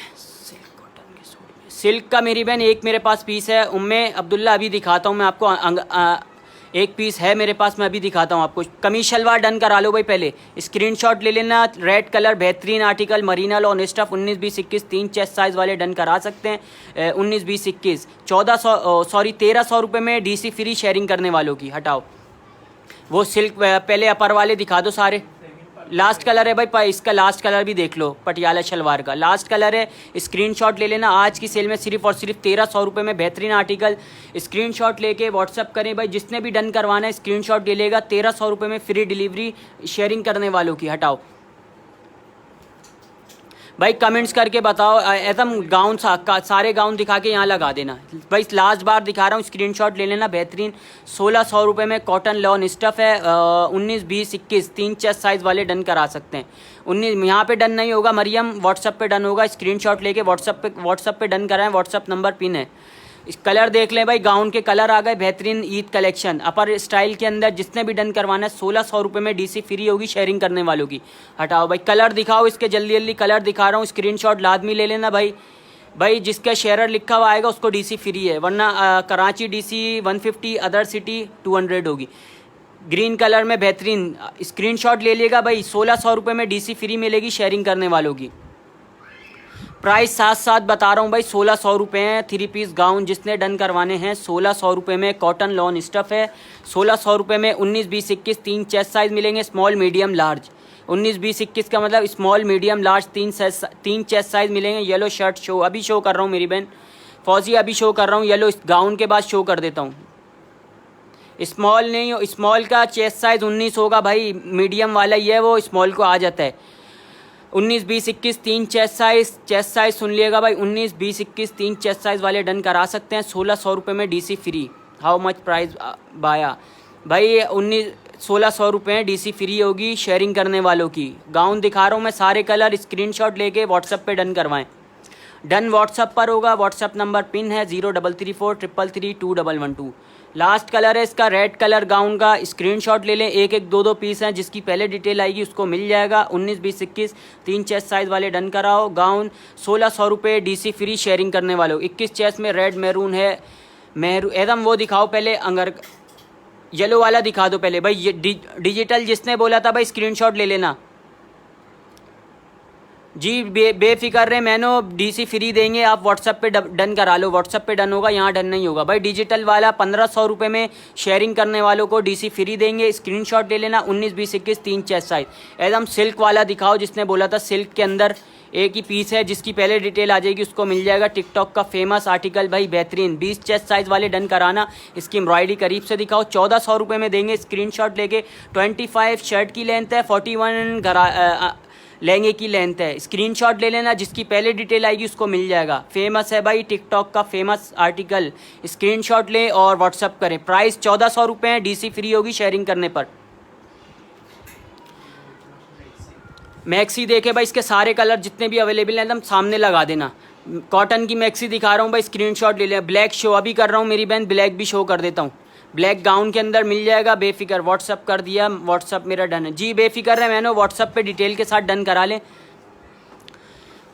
A: सिल्क का मेरी बहन एक मेरे पास पीस है, उम्मे अब्दुल्ला अभी दिखाता हूँ मैं आपको। एक पीस है मेरे पास, मैं अभी दिखाता हूँ आपको। कमीज शलवार डन करा लो भाई, पहले स्क्रीनशॉट ले लेना। रेड कलर बेहतरीन article, Marina lawn stuff 19, 20, 21, 3 chest size वाले डन करा सकते हैं। 19, 20, 21 1300 रुपये में डीसी फ्री शेयरिंग करने वालों की। हटाओ वो सिल्क, पहले अपर वाले दिखा दो सारे। लास्ट कलर है भाई, इसका लास्ट कलर भी देख लो, पटियाला शलवार का लास्ट कलर है। स्क्रीनशॉट ले लेना। आज की सेल में सिर्फ और सिर्फ 1300 रुपये में बेहतरीन आर्टिकल। स्क्रीनशॉट लेके व्हाट्सअप करें भाई, जिसने भी डन करवाना है स्क्रीनशॉट ले लेगा। 1300 रुपये में फ्री डिलीवरी शेयरिंग करने वालों की। हटाओ भाई, कमेंट्स करके बताओ। एकदम गाउन सारे गाउन दिखा के यहाँ लगा देना भाई। लास्ट बार दिखा रहा हूँ, स्क्रीनशॉट ले लेना। बेहतरीन 1600 रुपये में कॉटन लॉन स्टफ है। 19, 20, 21 3 चेस्ट साइज़ वाले डन करा सकते हैं। 19 यहाँ पे डन नहीं होगा मरियम, व्हाट्सअप पे डन होगा। स्क्रीनशॉट लेके व्हाट्सअप पे डन कराएं, व्हाट्सअप नंबर पिन है। इस कलर देख लें भाई, गाउन के कलर आ गए बेहतरीन ईद कलेक्शन अपर स्टाइल के अंदर। जिसने भी डन करवाना है 1600 रुपये में डीसी फ्री होगी शेयरिंग करने वालों की। हटाओ भाई, कलर दिखाओ इसके, जल्दी जल्दी कलर दिखा रहा हूँ। स्क्रीनशॉट लाजमी ले लेना भाई जिसका शेयरर लिखा हुआ आएगा उसको डीसी फ्री है, वरना कराची डीसी 150, अदर सिटी 200 होगी। ग्रीन कलर में बेहतरीन, स्क्रीनशॉट ले लिएगा भाई। 1600 रुपये में डीसी फ्री मिलेगी शेयरिंग करने वालों की। प्राइस साथ साथ बता रहा हूँ भाई, 1600 रुपये हैं। 3 पीस गाउन जिसने डन करवाने हैं 1600 रुपये में कॉटन लॉन स्टफ है। 1600 रुपये में 19, 20, 21 3 चेस्ट साइज़ मिलेंगे, स्मॉल मीडियम लार्ज। 19, 20, 21 का मतलब small medium large 3 chest size मिलेंगे। येलो शर्ट शो अभी शो कर रहा हूँ मेरी बहन फौजी, अभी शो कर रहा हूँ। येलो गाउन के बाद शो कर देता हूँ। स्मॉल नहीं, स्मॉल का चेस्ट साइज़ 19 होगा भाई, मीडियम वाला ही है वो, स्मॉल को आ जाता है। 19, 20, 21 3 चेस्ट साइज़ सुन लिएगा भाई। 19, 20, 21 3 चेस्ट साइज़ वाले डन करा सकते हैं 1600 रुपये में DC free. How much price बाया भाई? 1600 रुपये डीसी फ्री होगी शेयरिंग करने वालों की। गाउन दिखा रहा हूँ मैं सारे कलर, स्क्रीनशॉट लेके व्हाट्सअप पे डन करवाएं। डन व्हाट्सअप पर होगा, व्हाट्सअप नंबर पिन है 0334 333 2112। लास्ट कलर है इसका रेड कलर गाउन का, स्क्रीनशॉट ले लें। एक एक दो पीस हैं, जिसकी पहले डिटेल आएगी उसको मिल जाएगा। 19, 20, 21 3 चेस्ट साइज़ वाले डन कराओ। गाउन 1600 रुपये डीसी फ्री शेयरिंग करने वालों। 21 चेस्ट में रेड मैरून है, एकदम वो दिखाओ पहले। अंगर येलो वाला दिखा दो पहले भाई। ये डिजिटल जिसने बोला था भाई स्क्रीनशॉट ले लेना जी। बेफिक्र रहे, मैंने डीसी फ्री देंगे, आप व्हाट्सअप पे डन करा लो। व्हाट्सअप पे डन होगा, यहाँ डन नहीं होगा भाई। डिजिटल वाला 1500 रुपये में शेयरिंग करने वालों को डीसी फ्री देंगे, स्क्रीनशॉट ले लेना। 19, 20, 21 3 चेस्ट साइज एकदम सिल्क वाला दिखाओ, जिसने बोला था सिल्क के अंदर एक ही पीस है, जिसकी पहले डिटेल आ जाएगी उसको मिल जाएगा। टिकटॉक का फेमस आर्टिकल भाई बेहतरीन 20 चेस्ट साइज़ वाले डन कराना। इसकी एम्ब्रॉयडरी करीब से दिखाओ, 1400 रुपये में देंगे, स्क्रीनशॉट लेके। 25 शर्ट की लेंथ है, 41 लहंगे की लेंथ है, स्क्रीनशॉट ले लेना। जिसकी पहले डिटेल आएगी उसको मिल जाएगा। फेमस है भाई टिकटॉक का फेमस आर्टिकल, स्क्रीनशॉट लें और व्हाट्सअप करें। प्राइस 1400 रुपये है, डीसी फ्री होगी शेयरिंग करने पर। मैक्सी देखे भाई, इसके सारे कलर जितने भी अवेलेबल हैं एकदम सामने लगा देना। कॉटन की मैक्सी दिखा रहा हूँ भाई, स्क्रीनशॉट ले लें। ब्लैक शो अभी कर रहा हूँ मेरी बहन, ब्लैक भी शो कर देता हूँ। ब्लैक गाउन के अंदर मिल जाएगा, बेफिक्र। व्हाट्सअप कर दिया, व्हाट्सअप मेरा डन है जी, बेफिक्र है। मैंने व्हाट्सअप पे डिटेल के साथ डन करा लें।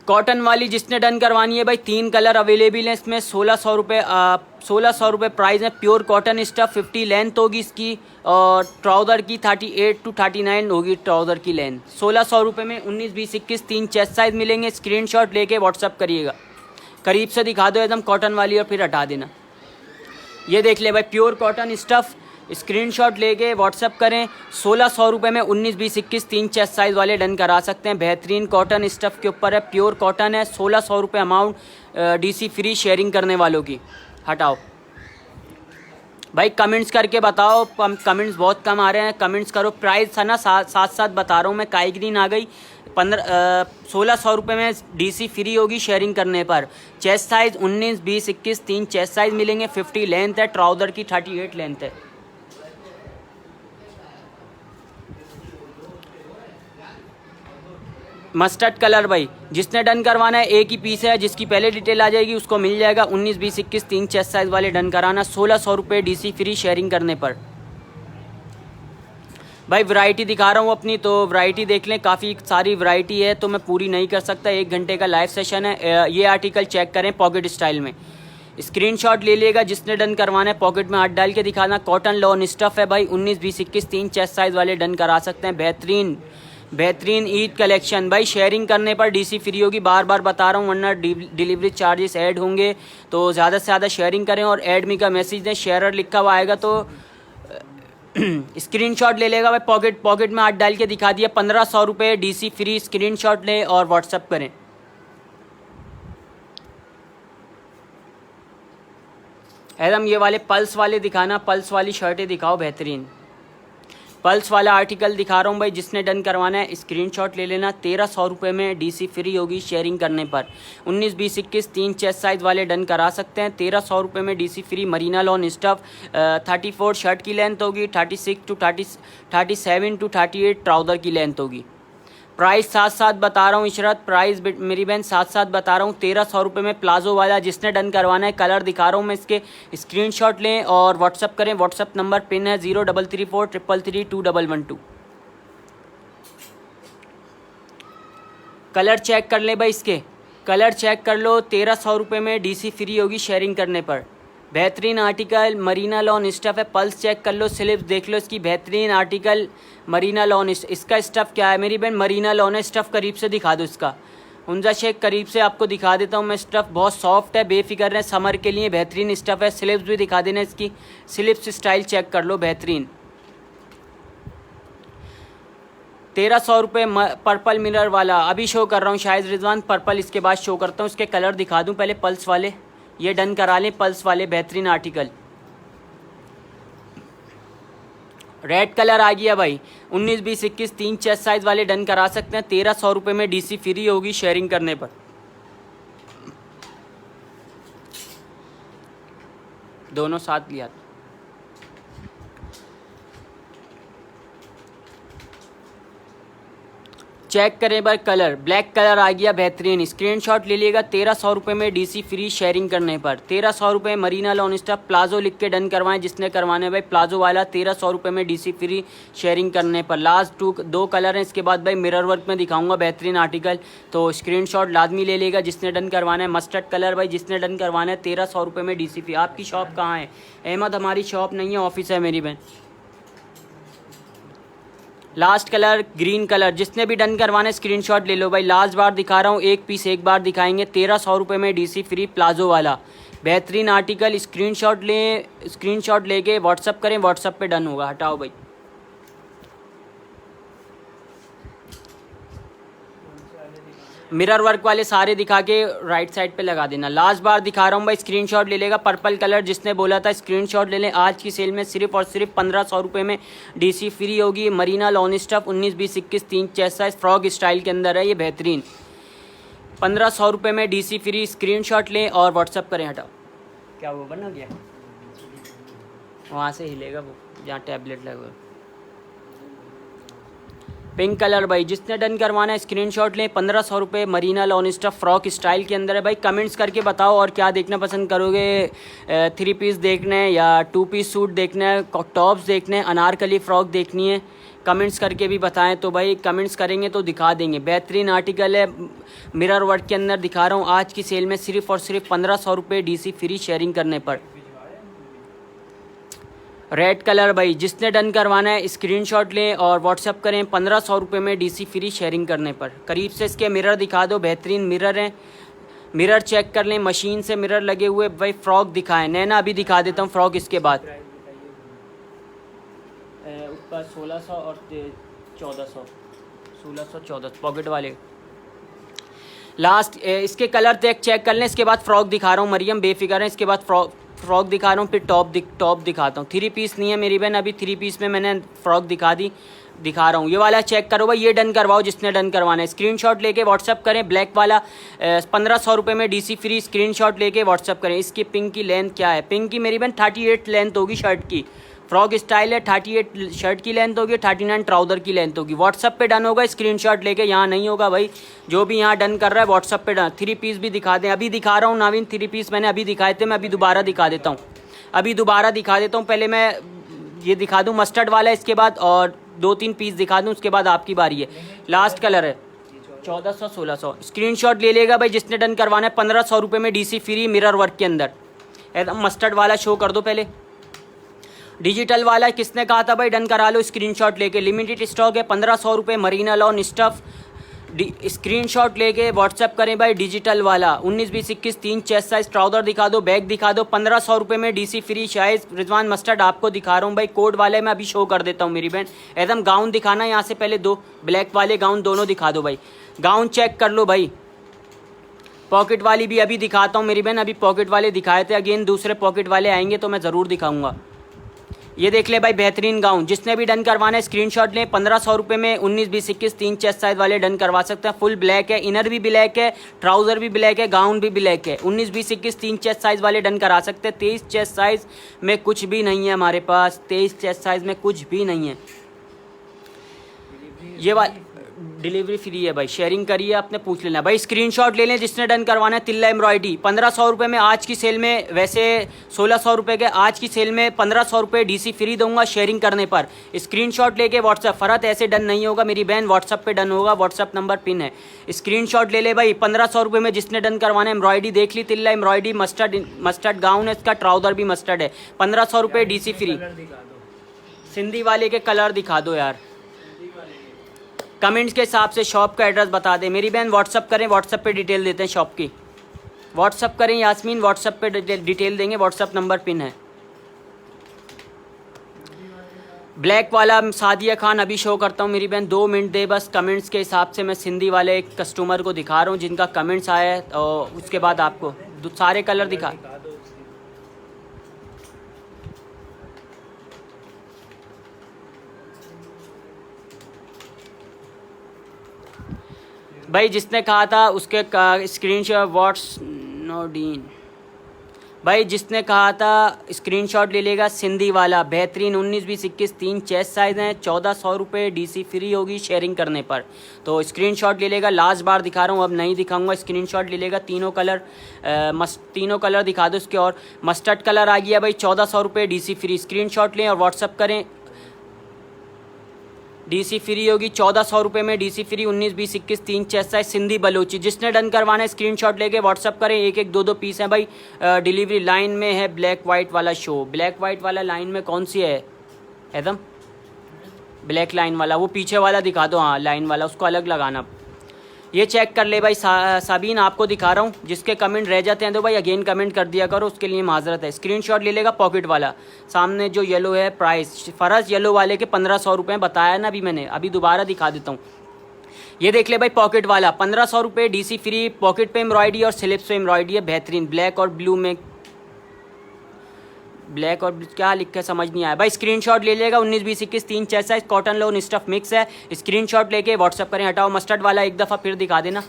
A: कॉटन वाली जिसने डन करवानी है भाई, 3 कलर अवेलेबल हैं इसमें। 1600 रुपये प्राइस है। प्योर कॉटन स्टफ, 50 लेंथ होगी इसकी, और ट्राउज़र की 38 to 39 होगी ट्राउज़र की लेंथ। 1600 रुपये में 19, 20, 21 3 चेस्ट साइज़ मिलेंगे। स्क्रीनशॉट लेके व्हाट्सअप करिएगा। करीब से दिखा दो एकदम कॉटन वाली, और फिर हटा देना। ये देख ले भाई, प्योर कॉटन स्टफ़, स्क्रीनशॉट लेके व्हाट्सअप करें। 1600 रुपये में 19, 20, 21 3 चेस्ट साइज़ वाले डन करा सकते हैं। बेहतरीन कॉटन स्टफ़ के ऊपर है, प्योर कॉटन है। 1600 रुपये अमाउंट, डीसी फ्री शेयरिंग करने वालों की। हटाओ भाई कमेंट्स करके बताओ, कमेंट्स बहुत कम आ रहे हैं, कमेंट्स करो। प्राइस है ना साथ साथ बता रहा हूँ मैं। काई ग्रीन आ गई 1600 रुपये में डीसी फ्री होगी शेयरिंग करने पर। चेस्ट साइज़ 19, 20, 21 3 चेस्ट साइज़ मिलेंगे। 50 लेंथ है, ट्राउज़र की 38 लेंथ है। मस्टर्ड कलर भाई जिसने डन करवाना है, एक ही पीस है, जिसकी पहले डिटेल आ जाएगी उसको मिल जाएगा। 19, 20, 21 3 चेस्ट साइज़ वाले डन कराना, 1600 रुपये डीसी फ्री शेयरिंग करने पर। भाई वैरायटी दिखा रहा हूँ अपनी, तो वैरायटी देख लें, काफ़ी सारी वैरायटी है, तो मैं पूरी नहीं कर सकता। 1 घंटे का लाइव सेशन है। ये आर्टिकल चेक करें पॉकेट स्टाइल में, स्क्रीनशॉट ले लिएगा। जिसने डन करवाना है पॉकेट में हाथ डाल के दिखाना। कॉटन लॉन स्टफ़ है भाई। 19, 20, 21 3 चेस्ट साइज़ वाले डन करा सकते हैं। बेहतरीन ईद कलेक्शन भाई। शेयरिंग करने पर डीसी फ्री होगी, बार बार बता रहा हूँ, वरना डिलीवरी चार्जेस ऐड होंगे। तो ज़्यादा से ज़्यादा शेयरिंग करें और ऐड मी का मैसेज दें। शेयरर लिखा हुआ आएगा तो स्क्रीनशॉट ले लेगा भाई। पॉकेट में हाथ डाल के दिखा दिया। 1500 रुपये डीसी फ्री। स्क्रीनशॉट लें और व्हाट्सअप करें। एकदम ये वाले पल्स वाले दिखाना, पल्स वाली शर्टें दिखाओ बेहतरीन। पल्स वाला आर्टिकल दिखा रहा हूँ भाई। जिसने डन करवाना है स्क्रीनशॉट ले लेना। 1300 रुपये में डीसी फ्री होगी शेयरिंग करने पर। 19, 20, 21 3 चेस्ट साइज़ वाले डन करा सकते हैं। 1300 रुपये में DC free. Marina lawn stuff 34 shirt की लेंथ होगी। 37 टू 38 ट्राउज़र की लेंथ होगी। प्राइस साथ साथ बता रहा हूँ इशरत, प्राइस मेरी बहन साथ साथ बता रहा हूँ। 1300 रुपये में प्लाजो वाला। जिसने डन करवाना है कलर दिखा रहा हूँ मैं, इसके स्क्रीनशॉट लें और व्हाट्सअप करें। व्हाट्सअप नंबर पिन है 0334 333 2112। कलर चेक कर ले भाई, इसके कलर चेक कर लो। 1300 रुपये में डीसी फ्री होगी शेयरिंग करने पर। बेहतरीन आर्टिकल मरीना लॉन स्टफ़ है। पल्स चेक कर लो, स्लिप्स देख लो इसकी। बेहतरीन आर्टिकल मरीना लॉन। इसका स्टफ़ क्या है मेरी बहन? मरीना लॉन है। स्टफ़ करीब से दिखा दो इसका। हुंजा शेख करीब से आपको दिखा देता हूँ मैं। स्टफ़ बहुत सॉफ्ट है, बेफिक्र है, समर के लिए बेहतरीन स्टफ़ है। स्लिप्स भी दिखा देना इसकी। स्लिप्स स्टाइल चेक कर लो, बेहतरीन। 1300 रुपये पर्पल मिरर वाला अभी शो कर रहा हूँ शायद रिजवान। पर्पल इसके बाद शो करता हूँ। इसके कलर दिखा दूँ पहले पल्स वाले। ये डन करा लें पल्स वाले, बेहतरीन आर्टिकल। रेड कलर आ गया भाई। 19, 20, 21 3 चेस्ट साइज़ वाले डन करा सकते हैं। 1300 रुपये में डीसी फ्री होगी शेयरिंग करने पर। दोनों साथ लिया। चेक करें भाई कलर, ब्लैक कलर आ गया बेहतरीन। स्क्रीनशॉट ले लिएगा। 1300 रुपये में डीसी फ्री शेयरिंग करने पर। 1300 रुपये मरीना लॉन स्टफ़ प्लाजो लिख के डन करवाएं। जिसने करवाने भाई प्लाजो वाला। 1300 रुपये में डीसी फ्री शेयरिंग करने पर। लास्ट 2 कलर हैं। इसके बाद भाई मिरर वर्क में दिखाऊंगा बेहतरीन आर्टिकल, तो स्क्रीनशॉट लाजमी ले लेगा जिसने डन करवाना है। मस्टर्ड कलर भाई जिसने डन करवाना है 1300 रुपये में डीसी फ्री। आपकी शॉप कहाँ है? अहमद हमारी शॉप नहीं है, ऑफिस है मेरी बहन। Last colour green colour. जिसने भी डन करवाना है स्क्रीनशॉट ले लो भाई। लास्ट बार दिखा रहा हूँ, एक पीस एक बार दिखाएंगे। 1300 रुपये में डीसी फ्री प्लाजो वाला बेहतरीन आर्टिकल। स्क्रीनशॉट लेके व्हाट्सअप करें। व्हाट्सअप पे डन होगा। हटाओ भाई। मिरर वर्क वाले सारे दिखा के राइट साइड पे लगा देना। लास्ट बार दिखा रहा हूँ भाई, स्क्रीनशॉट ले लेगा। पर्पल कलर जिसने बोला था स्क्रीनशॉट ले लें। आज की सेल में सिर्फ और सिर्फ 1500 रुपये में डीसी फ्री होगी। Marina lawn stuff 19, 20, 21 3 chest size frock style के अंदर है ये बेहतरीन। 1500 रुपये में डीसी फ्री। स्क्रीनशॉट लें और व्हाट्सअप करें। हटाओ, क्या वो बना गया? वहाँ से हिलेगा वो जहाँ टैबलेट लगा। पिंक कलर भाई जिसने डन करवाना है स्क्रीनशॉट लें। 1500 रुपये Marina lawn stuff frock style के अंदर है भाई। कमेंट्स करके बताओ और क्या देखना पसंद करोगे? 3 पीस देखना है या 2 पीस सूट देखना है, टॉप्स देखने हैं, अनारकली फ़्रॉक देखनी है? कमेंट्स करके भी बताएं। तो भाई कमेंट्स करेंगे तो दिखा देंगे। बेहतरीन आर्टिकल है, मिरर वर्क के अंदर दिखा रहा हूँ। आज की सेल में सिर्फ और सिर्फ 1500 रुपये डीसी फ्री शेयरिंग करने पर। रेड कलर भाई जिसने डन करवाना है स्क्रीनशॉट लें और व्हाट्सअप करें। 1500 रुपये में डीसी फ्री शेयरिंग करने पर। करीब से इसके मिरर दिखा दो, बेहतरीन मिरर हैं। मिरर चेक कर लें, मशीन से मिरर लगे हुए भाई। फ्रॉक दिखाएं। नैना अभी दिखा देता हूँ फ्रॉक। इसके बाद ऊपर 1600 और 1400, 1600-1400 पॉकेट वाले। लास्ट इसके कलर चेक कर लें। इसके बाद फ्रॉक दिखा रहा हूँ मरियम, बेफिक्र है। इसके बाद फ्रॉक दिखा रहा हूँ, फिर टॉप दिखाता हूँ। 3 पीस नहीं है मेरी बहन, अभी 3 पीस में मैंने फ्रॉक दिखा रहा हूँ। ये वाला चेक करो भाई, ये डन करवाओ जिसने डन करवाना है। स्क्रीनशॉट लेके व्हाट्सअप करें। ब्लैक वाला 1500 रुपये में DC फ्री। स्क्रीनशॉट लेके व्हाट्सअप करें। इसकी पिंक की लेंथ क्या है? पिंक की मेरी बहन 38 लेंथ होगी शर्ट की। फ्रॉक स्टाइल है, 38 शर्ट की लेंथ होगी, 39 ट्राउज़र की लेंथ होगी। व्हाट्सअप पे डन होगा, स्क्रीनशॉट लेके। यहाँ नहीं होगा भाई, जो भी यहाँ डन कर रहा है व्हाट्सअप पे डन। 3 पीस भी दिखा दें, अभी दिखा रहा हूँ नाविन। 3 पीस मैंने अभी दिखाए थे, मैं अभी दोबारा दिखा देता हूँ। पहले मैं ये दिखा दूँ मस्टर्ड वाला, इसके बाद और 2-3 पीस दिखा दूँ, उसके बाद आपकी बारी है। लास्ट कलर है 1400-1600। स्क्रीनशॉट ले लेगा भाई जिसने डन करवाना है। 1500 रुपये में DC फ्री मिरर वर्क के अंदर। एकदम मस्टर्ड वाला शो कर दो पहले। डिजिटल वाला किसने कहा था भाई डन करा लो स्क्रीनशॉट लेके। लिमिटेड स्टॉक है, 1500 रुपये मरीना लॉन स्टफ। स्क्रीनशॉट लेके व्हाट्सअप करें भाई। डिजिटल वाला 19, 20, 21 3 चेस्ट साइज ट्राउज़र दिखा दो, बैग दिखा दो। 1500 रुपये में DC फ्री। शायद रिजवान मस्टर्ड आपको दिखा रहा हूँ भाई। कोड वाले मैं अभी शो कर देता हूँ मेरी बहन। एकदम गाउन दिखाना यहाँ से पहले। 2 ब्लैक वाले गाउन दोनों दिखा दो भाई। गाउन चेक कर लो भाई। पॉकेट वाली भी अभी दिखाता हूँ मेरी बहन। अभी पॉकेट वाले दिखाए थे, अगेन दूसरे पॉकेट वाले आएंगे तो मैं ज़रूर दिखाऊंगा। ये देख ले भाई, बेहतरीन गाउन। जिसने भी डन करवाना है स्क्रीनशॉट लें। 1500 रुपये में 19, 20, 21 3 चेस्ट साइज वाले डन करवा सकते हैं। फुल ब्लैक है, इनर भी ब्लैक है, ट्राउज़र भी ब्लैक है, गाउन भी ब्लैक है। 19, 20, 21 3 चेस्ट साइज वाले डन करा सकते हैं। 23 चेस्ट साइज में कुछ भी नहीं है हमारे पास। 23 चेस्ट साइज में कुछ भी नहीं है। ये वाला डिलीवरी फ्री है भाई। शेयरिंग करिए, आपने पूछ लेना भाई। स्क्रीनशॉट ले लें जिसने डन करवाना है। तिल्ला एम्ब्रॉयडरी 1500 रुपये में आज की सेल में, वैसे 1600 रुपये के, आज की सेल में 1500 रुपये DC फ्री दूंगा शेयरिंग करने पर। स्क्रीनशॉट लेके व्हाट्सअप। फ़रत ऐसे डन नहीं होगा मेरी बहन, व्हाट्सअप पे डन होगा। व्हाट्सअप नंबर पिन है। स्क्रीनशॉट ले ले भाई। 1500 रुपये में जिसने डन करवाना है। एम्ब्रॉयडरी देख ली, तिल्ला एम्ब्रॉयडरी। मस्टर्ड गाउन है इसका, ट्राउज़र भी मस्टर्ड है। 1500 रुपये DC फ्री। सिंधी वाले के कलर दिखा दो यार। कमेंट्स के हिसाब से शॉप का एड्रेस बता दें मेरी बहन। व्हाट्सअप करें, व्हाट्सअप पे डिटेल देते हैं शॉप की। व्हाट्सअप करें यास्मीन, व्हाट्सअप पे डिटेल देंगे। व्हाट्सअप नंबर पिन है। ब्लैक वाला सादिया खान अभी शो करता हूँ मेरी बहन। 2 मिनट दे बस। कमेंट्स के हिसाब से मैं सिंधी वाले एक कस्टमर को दिखा रहा हूँ जिनका कमेंट्स आया है, और उसके बाद आपको सारे कलर दिखा। भाई जिसने कहा था उसके स्क्रीनशॉट व्हाट्स नोडीन भाई, जिसने कहा था स्क्रीनशॉट ले लेगा। सिंधी वाला बेहतरीन 19, 20, 21 3 चेस्ट साइज़ हैं। 1400 रुपये DC फ्री होगी शेयरिंग करने पर, तो स्क्रीनशॉट ले लेगा। लास्ट बार दिखा रहा हूँ, अब नहीं दिखाऊंगा। स्क्रीनशॉट ले लेगा। तीनों कलर दिखा दो उसके। और मस्टर्ड कलर आ गया भाई। 1400 रुपये DC फ्री। स्क्रीनशॉट लें और व्हाट्सअप करें। DC फ्री होगी 1400 रुपये में। DC free 19, 20, 21 3 chest size Sindhi Balochi. जिसने डन करवाना है स्क्रीनशॉट लेके व्हाट्सअप करें। 1-1, 2-2 पीस हैं भाई। डिलीवरी लाइन में है ब्लैक वाइट वाला शो। ब्लैक वाइट वाला लाइन में कौन सी है एकदम? ब्लैक लाइन वाला, वो पीछे वाला दिखा दो। हाँ लाइन वाला, उसको अलग लगाना। ये चेक कर ले भाई। साबीन आपको दिखा रहा हूँ। जिसके कमेंट रह जाते हैं तो भाई अगेन कमेंट कर दिया करो, उसके लिए माजरत है। स्क्रीनशॉट ले लेगा पॉकेट वाला। सामने जो येलो है प्राइस फ़रज़ येलो वाले के 1500 रुपये बताया ना अभी मैंने, अभी दोबारा दिखा देता हूँ। ये देख ले भाई, पॉकेट वाला 1500 रुपये DC फ्री। पॉकेट पे एम्ब्रॉयडरी और स्लिप्स पे एम्ब्रॉयडरी है बेहतरीन। ब्लैक और ब्लू में, ब्लैक और क्या लिखा है समझ नहीं आया भाई। स्क्रीनशॉट ले लेगा। 19, 20, 21 3 chest size cotton loan stuff mix है। स्क्रीनशॉट लेके व्हाट्सअप करें। हटाओ मस्टर्ड वाला एक दफ़ा फिर दिखा देना।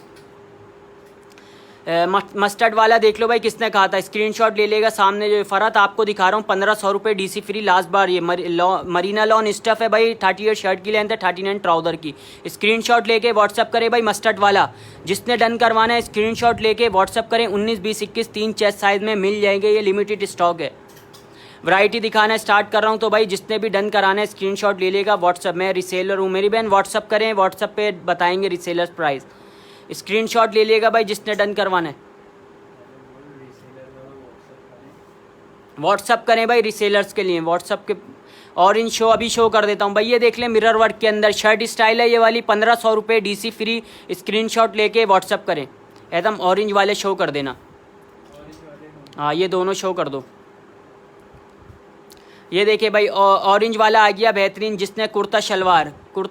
A: मस्टर्ड वाला देख लो भाई, किसने कहा था। स्क्रीनशॉट ले लेगा। सामने जो फ़रत आपको दिखा रहा हूँ 1500 रुपये DC फ्री। लास्ट बार ये मरीना लॉन स्टफ है भाई। 38 शर्ट की लेंथ है, 39 ट्राउज़र की। स्क्रीनशॉट लेके व्हाट्सअप करें भाई। मस्टर्ड वाला जिसने डन करवाना है स्क्रीनशॉट लेके व्हाट्सअप करें। 19, 20, 21 3 चेस्ट साइज़ में मिल जाएंगे। ये लिमिटेड स्टॉक है। वैरायटी दिखाना स्टार्ट कर रहा हूँ, तो भाई जिसने भी डन कराना है स्क्रीनशॉट ले लेगा। व्हाट्सअप में रीसेलर हूँ मेरी बहन। व्हाट्सअप करें, व्हाट्सअप पे बताएंगे रीसेलर प्राइस। स्क्रीनशॉट ले लेगा भाई जिसने डन करवाना है। व्हाट्सअप करें भाई रीसेलर्स के लिए। व्हाट्सअप के ऑरेंज शो अभी शो कर देता हूँ भाई। ये देख लें मिरर वर्क के अंदर शर्ट स्टाइल है ये वाली। 1500 रुपये DC फ्री। स्क्रीनशॉट लेके व्हाट्सअप करें। एकदम ऑरेंज वाले शो कर देना। हाँ ये दोनों शो कर दो। ये देखिए भाई, ऑरेंज वाला आ गया बेहतरीन। जिसने कुर्ता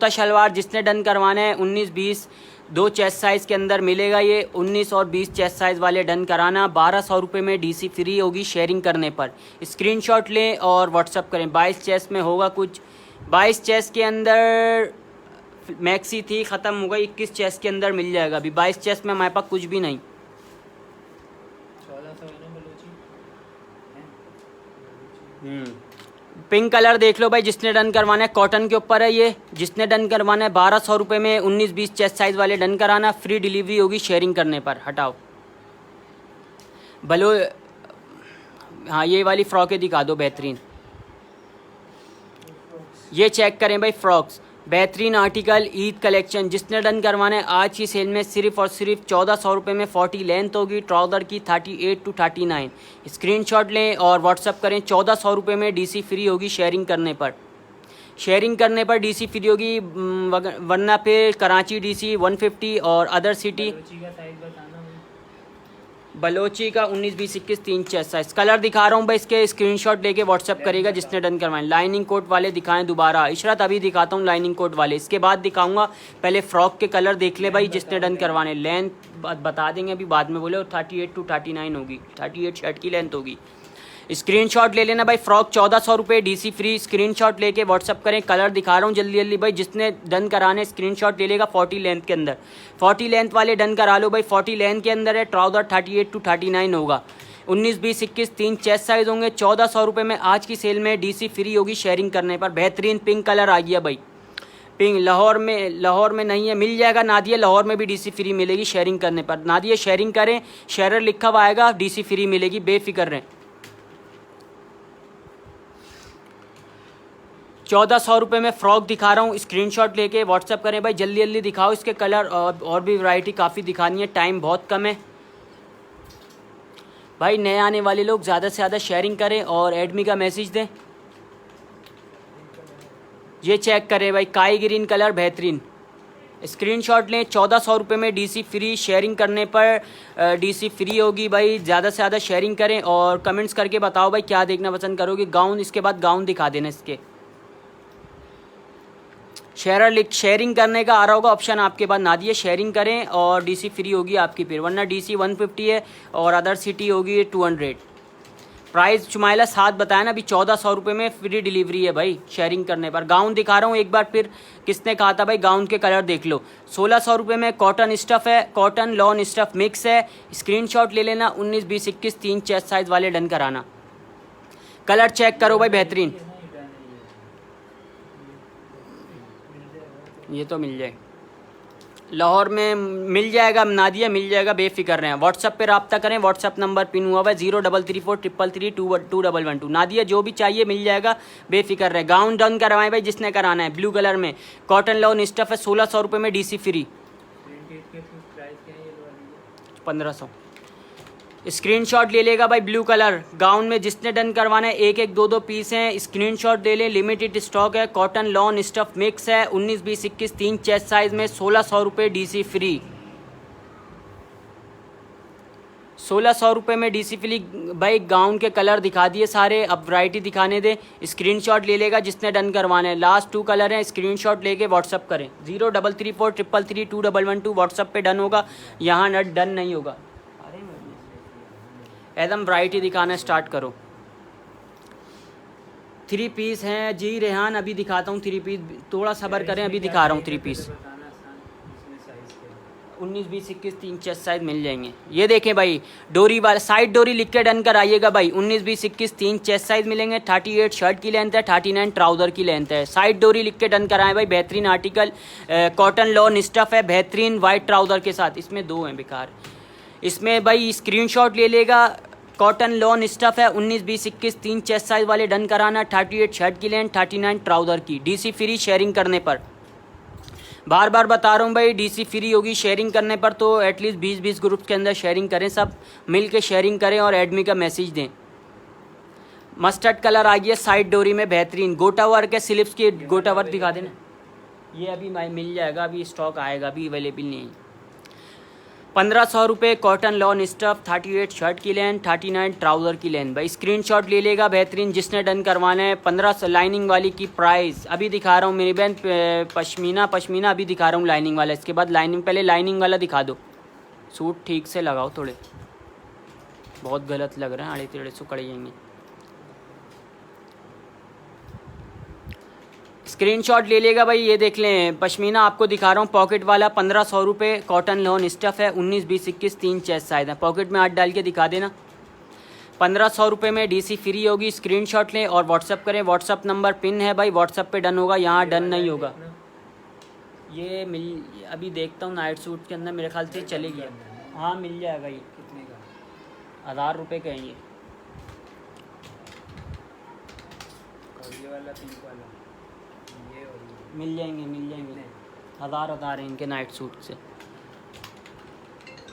A: शलवार जिसने डन करवाना है 19, 20 दो चेस्ट साइज़ के अंदर मिलेगा ये। 19 और 20 चेस्ट साइज़ वाले डन कराना। 1200 रुपये में डीसी फ्री होगी शेयरिंग करने पर। स्क्रीनशॉट लें और व्हाट्सअप करें। 22 चेस्ट में होगा कुछ। 22 चेस्ट के अंदर मैक्सी थी, ख़त्म हो गई। 21 चेस्ट के अंदर मिल जाएगा। अभी 22 चेस्ट में हमारे पास कुछ भी नहीं। पिंक कलर देख लो भाई, जिसने डन करवाना है। कॉटन के ऊपर है ये। जिसने डन करवाना है 1200 रुपये में 19-20 चेस्ट साइज़ वाले डन कराना। फ्री डिलीवरी होगी शेयरिंग करने पर। हटाओ भलो, हाँ ये वाली फ्रॉकें दिखा दो बेहतरीन। ये चेक करें भाई, फ्रॉक्स बेहतरीन आर्टिकल, ईद कलेक्शन। जिसने डन करवाना है आज की सेल में सिर्फ और सिर्फ 1400 रुपये में 40 लेंथ होगी ट्राउज़र की, 38 to 39। स्क्रीनशॉट लें और व्हाट्सअप करें। 1400 रुपये में डीसी फ्री होगी शेयरिंग करने पर। शेयरिंग करने पर डीसी फ्री होगी, वरना फिर कराची डीसी 150 और अदर सिटी। बलोची का 19, 20, 21 3 चेस्ट साइज। कलर दिखा रहा हूँ भाई, इसके स्क्रीनशॉट लेके व्हाट्सअप करेगा जिसने डन करवाएं। लाइनिंग कोट वाले दिखाएं दोबारा। इशरत अभी दिखाता हूँ लाइनिंग कोट वाले, इसके बाद दिखाऊंगा। पहले फ्रॉक के कलर देख ले भाई जिसने डन करवाने। लेंथ बता देंगे अभी बाद में, बोले 38 to 39 होगी। 38 शर्ट की लेंथ होगी। स्क्रीनशॉट ले लेना भाई। फ्रॉक 1400 रुपये डीसी फ्री। स्क्रीनशॉट लेके व्हाट्सअप करें। कलर दिखा रहा हूँ जल्दी जल्दी भाई, जिसने डन कराने स्क्रीनशॉट ले लेगा 40 लेंथ के अंदर। 40 लेंथ वाले डन करा लो भाई। 40 लेंथ के अंदर है। ट्राउज़र 38 to 39 होगा। 19, 20, 21 3 चेस्ट साइज़ होंगे। 1400 रुपये में आज की सेल में डीसी फ्री होगी शेयरिंग करने पर। बेहतरीन पिंक कलर आ गया भाई। पिंक लाहौर में नहीं है, मिल जाएगा नादिया। लाहौर में भी डीसी फ्री मिलेगी शेयरिंग करने पर। नादिया शेयरिंग करें, शेयरर लिखा हुआ आएगा, डीसी फ्री मिलेगी, बेफिक्र रहें। 1400 रुपये में फ़्रॉक दिखा रहा हूँ। स्क्रीनशॉट लेके व्हाट्सअप करें भाई, जल्दी जल्दी दिखाओ इसके कलर। और भी वैरायटी काफ़ी दिखानी है, टाइम बहुत कम है भाई। नए आने वाले लोग ज़्यादा से ज़्यादा शेयरिंग करें और एडमी का मैसेज दें। ये चेक करें भाई, काई ग्रीन कलर बेहतरीन। स्क्रीनशॉट लें। 1400 रुपये में डीसी फ्री। शेयरिंग करने पर डीसी फ्री होगी भाई। ज़्यादा से ज़्यादा शेयरिंग करें और कमेंट्स करके बताओ भाई क्या देखना पसंद करोगे। गाउन, इसके बाद गाउन दिखा देना इसके। शेयरिंग करने का आ रहा होगा ऑप्शन आपके पास, नादिए शेयरिंग करें और डीसी फ्री होगी आपकी फिर, वरना डीसी 150 है और अदर सिटी होगी 200। प्राइस चुमाइला 7 बताया ना, अभी 1400 रुपये में फ्री डिलीवरी है भाई शेयरिंग करने पर। गाउन दिखा रहा हूँ एक बार फिर, किसने कहा था भाई गाउन के कलर देख लो। 1600 रुपये में कॉटन स्टफ़ है, कॉटन लॉन स्टफ़ मिक्स है। स्क्रीनशॉट ले लेना। 19, 20, 21 3 चेस्ट साइज़ वाले डन कराना। कलर चेक करो भाई बेहतरीन। ये तो मिल जाए, लाहौर में मिल जाएगा नादिया, मिल जाएगा, बेफिक्र रहें। व्हाट्सअप पे रब्ता करें। व्हाट्सअप नंबर पिन हुआ हुआ है 0334 333 2212। नादिया जो भी चाहिए मिल जाएगा, बेफिक्र रहे। गाउन डन करवाएं भाई जिसने कराना है। ब्लू कलर में कॉटन लॉन स्टफ़ है। 1600 रुपये में डीसी फ्री। 1500। स्क्रीनशॉट ले लेगा भाई। ब्लू कलर गाउन में जिसने डन करवाना है, एक एक दो पीस हैं। स्क्रीनशॉट ले लें, लिमिटेड स्टॉक है। कॉटन लॉन स्टफ़ मिक्स है। 19, 20, 21 3 चेस्ट साइज़ में। 1600 रुपये डीसी फ्री। 1600 रुपये में डीसी फ्री भाई। गाउन के कलर दिखा दिए सारे, अब वैरायटी दिखाने दें। स्क्रीनशॉट ले लेगा जिसने डन करवाना है। लास्ट 2 कलर हैं। स्क्रीनशॉट लेके व्हाट्सअप करें। 0334 333 2212 व्हाट्सअप पे डन होगा, यहाँ नट डन नहीं होगा। एकदम वैरायटी दिखाना स्टार्ट करो। 3 पीस हैं जी रेहान, अभी दिखाता हूँ 3 पीस, थोड़ा सब्र करें, अभी दिखा रहा हूँ 3 पीस। 19, 20, 21 3 चेस्ट साइज मिल जाएंगे। ये देखें भाई, डोरी वाला साइड डोरी लिख के डन कराइएगा भाई। 19, 20, 21 3 चेस्ट साइज मिलेंगे। 38 शर्ट की लेंथ है, 39 ट्राउज़र की लेंथ है। साइड डोरी लिख के डन कराएं भाई। बेहतरीन आर्टिकल, कॉटन लॉन स्टफ़ है, बेहतरीन वाइट ट्राउज़र के साथ। इसमें 2 हैं बेकार। इसमें भाई स्क्रीनशॉट ले लेगा। कॉटन लॉन स्टफ़ है। 19, 20, 21 3 चेस्ट साइज़ वाले डन कराना। 38 शर्ट की लेंथ, 39 ट्राउज़र की। डीसी फ्री शेयरिंग करने पर। बार बार बता रहा हूँ भाई, डीसी फ्री होगी शेयरिंग करने पर, तो एटलीस्ट 20-20 ग्रुप्स के अंदर शेयरिंग करें, सब मिल के शेयरिंग करें और एडमी का मैसेज दें। मस्टर्ड कलर आ गया साइड डोरी में, बेहतरीन गोटा वर्क है। स्लिप्स की गोटा वर्क दिखा देना। ये अभी मिल जाएगा, अभी स्टॉक आएगा, अभी अवेलेबल नहीं है। ₹1500 कॉटन लॉन स्टफ, 38 शर्ट की लेन, 39 ट्राउज़र की लेन। भाई स्क्रीनशॉट ले लेगा बेहतरीन जिसने डन करवाना है। 1500 लाइनिंग वाली की प्राइस अभी दिखा रहा हूँ मेरी बहन, पश्मीना अभी दिखा रहा हूँ लाइनिंग वाला। इसके बाद लाइनिंग, पहले लाइनिंग वाला दिखा दो। सूट ठीक से लगाओ, थोड़े बहुत गलत लग रहे हैं, आड़े टेढ़े से कड़ जाएंगे। स्क्रीनशॉट ले लेगा भाई। ये देख लें पश्मीना आपको दिखा रहा हूँ पॉकेट वाला, ₹1500 कॉटन लॉन स्टफ है, 19, 20, 21, 3 चेस्ट साइज है। पॉकेट में हाथ डाल के दिखा देना। ₹1500 में डीसी फ्री होगी। स्क्रीनशॉट लें और व्हाट्सअप करें। व्हाट्सअप नंबर पिन है भाई, व्हाट्सअप पे डन होगा, यहाँ डन नहीं होगा। ये अभी देखता हूँ नाइट सूट के अंदर मेरे ख्याल से चलेगी। हाँ मिल जाएगा। ये कितने का? ₹1000 का है ये वाला, पिंक वाला। मिल जाएंगे 1000 है इनके नाइट सूट से।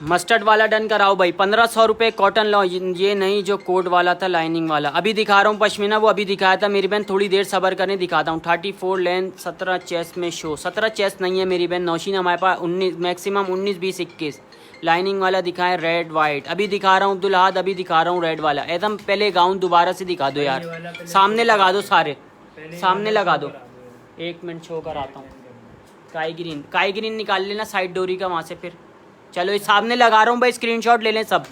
A: मस्टर्ड वाला डन कराओ भाई। ₹1500 कॉटन लॉ, ये नहीं जो कोट वाला था लाइनिंग वाला। अभी दिखा रहा हूँ पश्मीना, वो अभी दिखाया था मेरी बहन, थोड़ी देर सब्र करें दिखाता हूँ। 34 लेंथ, 17 चेस्ट में शो। 17 चेस्ट नहीं है मेरी बहन, नौशीन हमारे पास 19, मैक्सिमम 19, 20, 21। लाइनिंग वाला दिखाएं रेड वाइट। अभी दिखा रहा हूँ अब्दुल, अभी दिखा रहा हूँ रेड वाला एकदम। पहले गाउन दोबारा से दिखा दो यार, सामने लगा दो, सारे सामने लगा दो। 1 मिनट शो कर आता हूँ। काई ग्रीन निकाल लेना साइड डोरी का वहाँ से। फिर चलो इस सामने लगा रहा हूँ भाई, स्क्रीनशॉट ले लें सब।